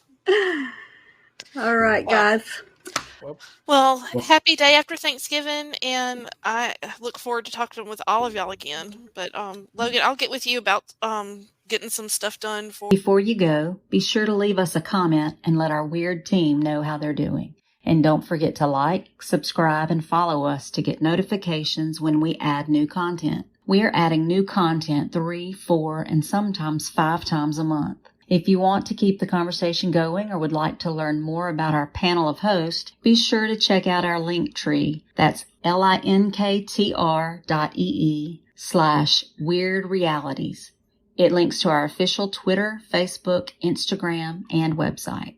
All right, guys. Well, happy day after Thanksgiving, and I look forward to talking with all of y'all again. But Logan, I'll get with you about getting some stuff done for. Before you go, be sure to leave us a comment and let our WYRD team know how they're doing. And don't forget to like, subscribe, and follow us to get notifications when we add new content. We are adding new content 3, 4, and sometimes 5 times a month. If you want to keep the conversation going or would like to learn more about our panel of hosts, be sure to check out our link tree. That's linktr.ee/WYRDRealities. It links to our official Twitter, Facebook, Instagram, and website.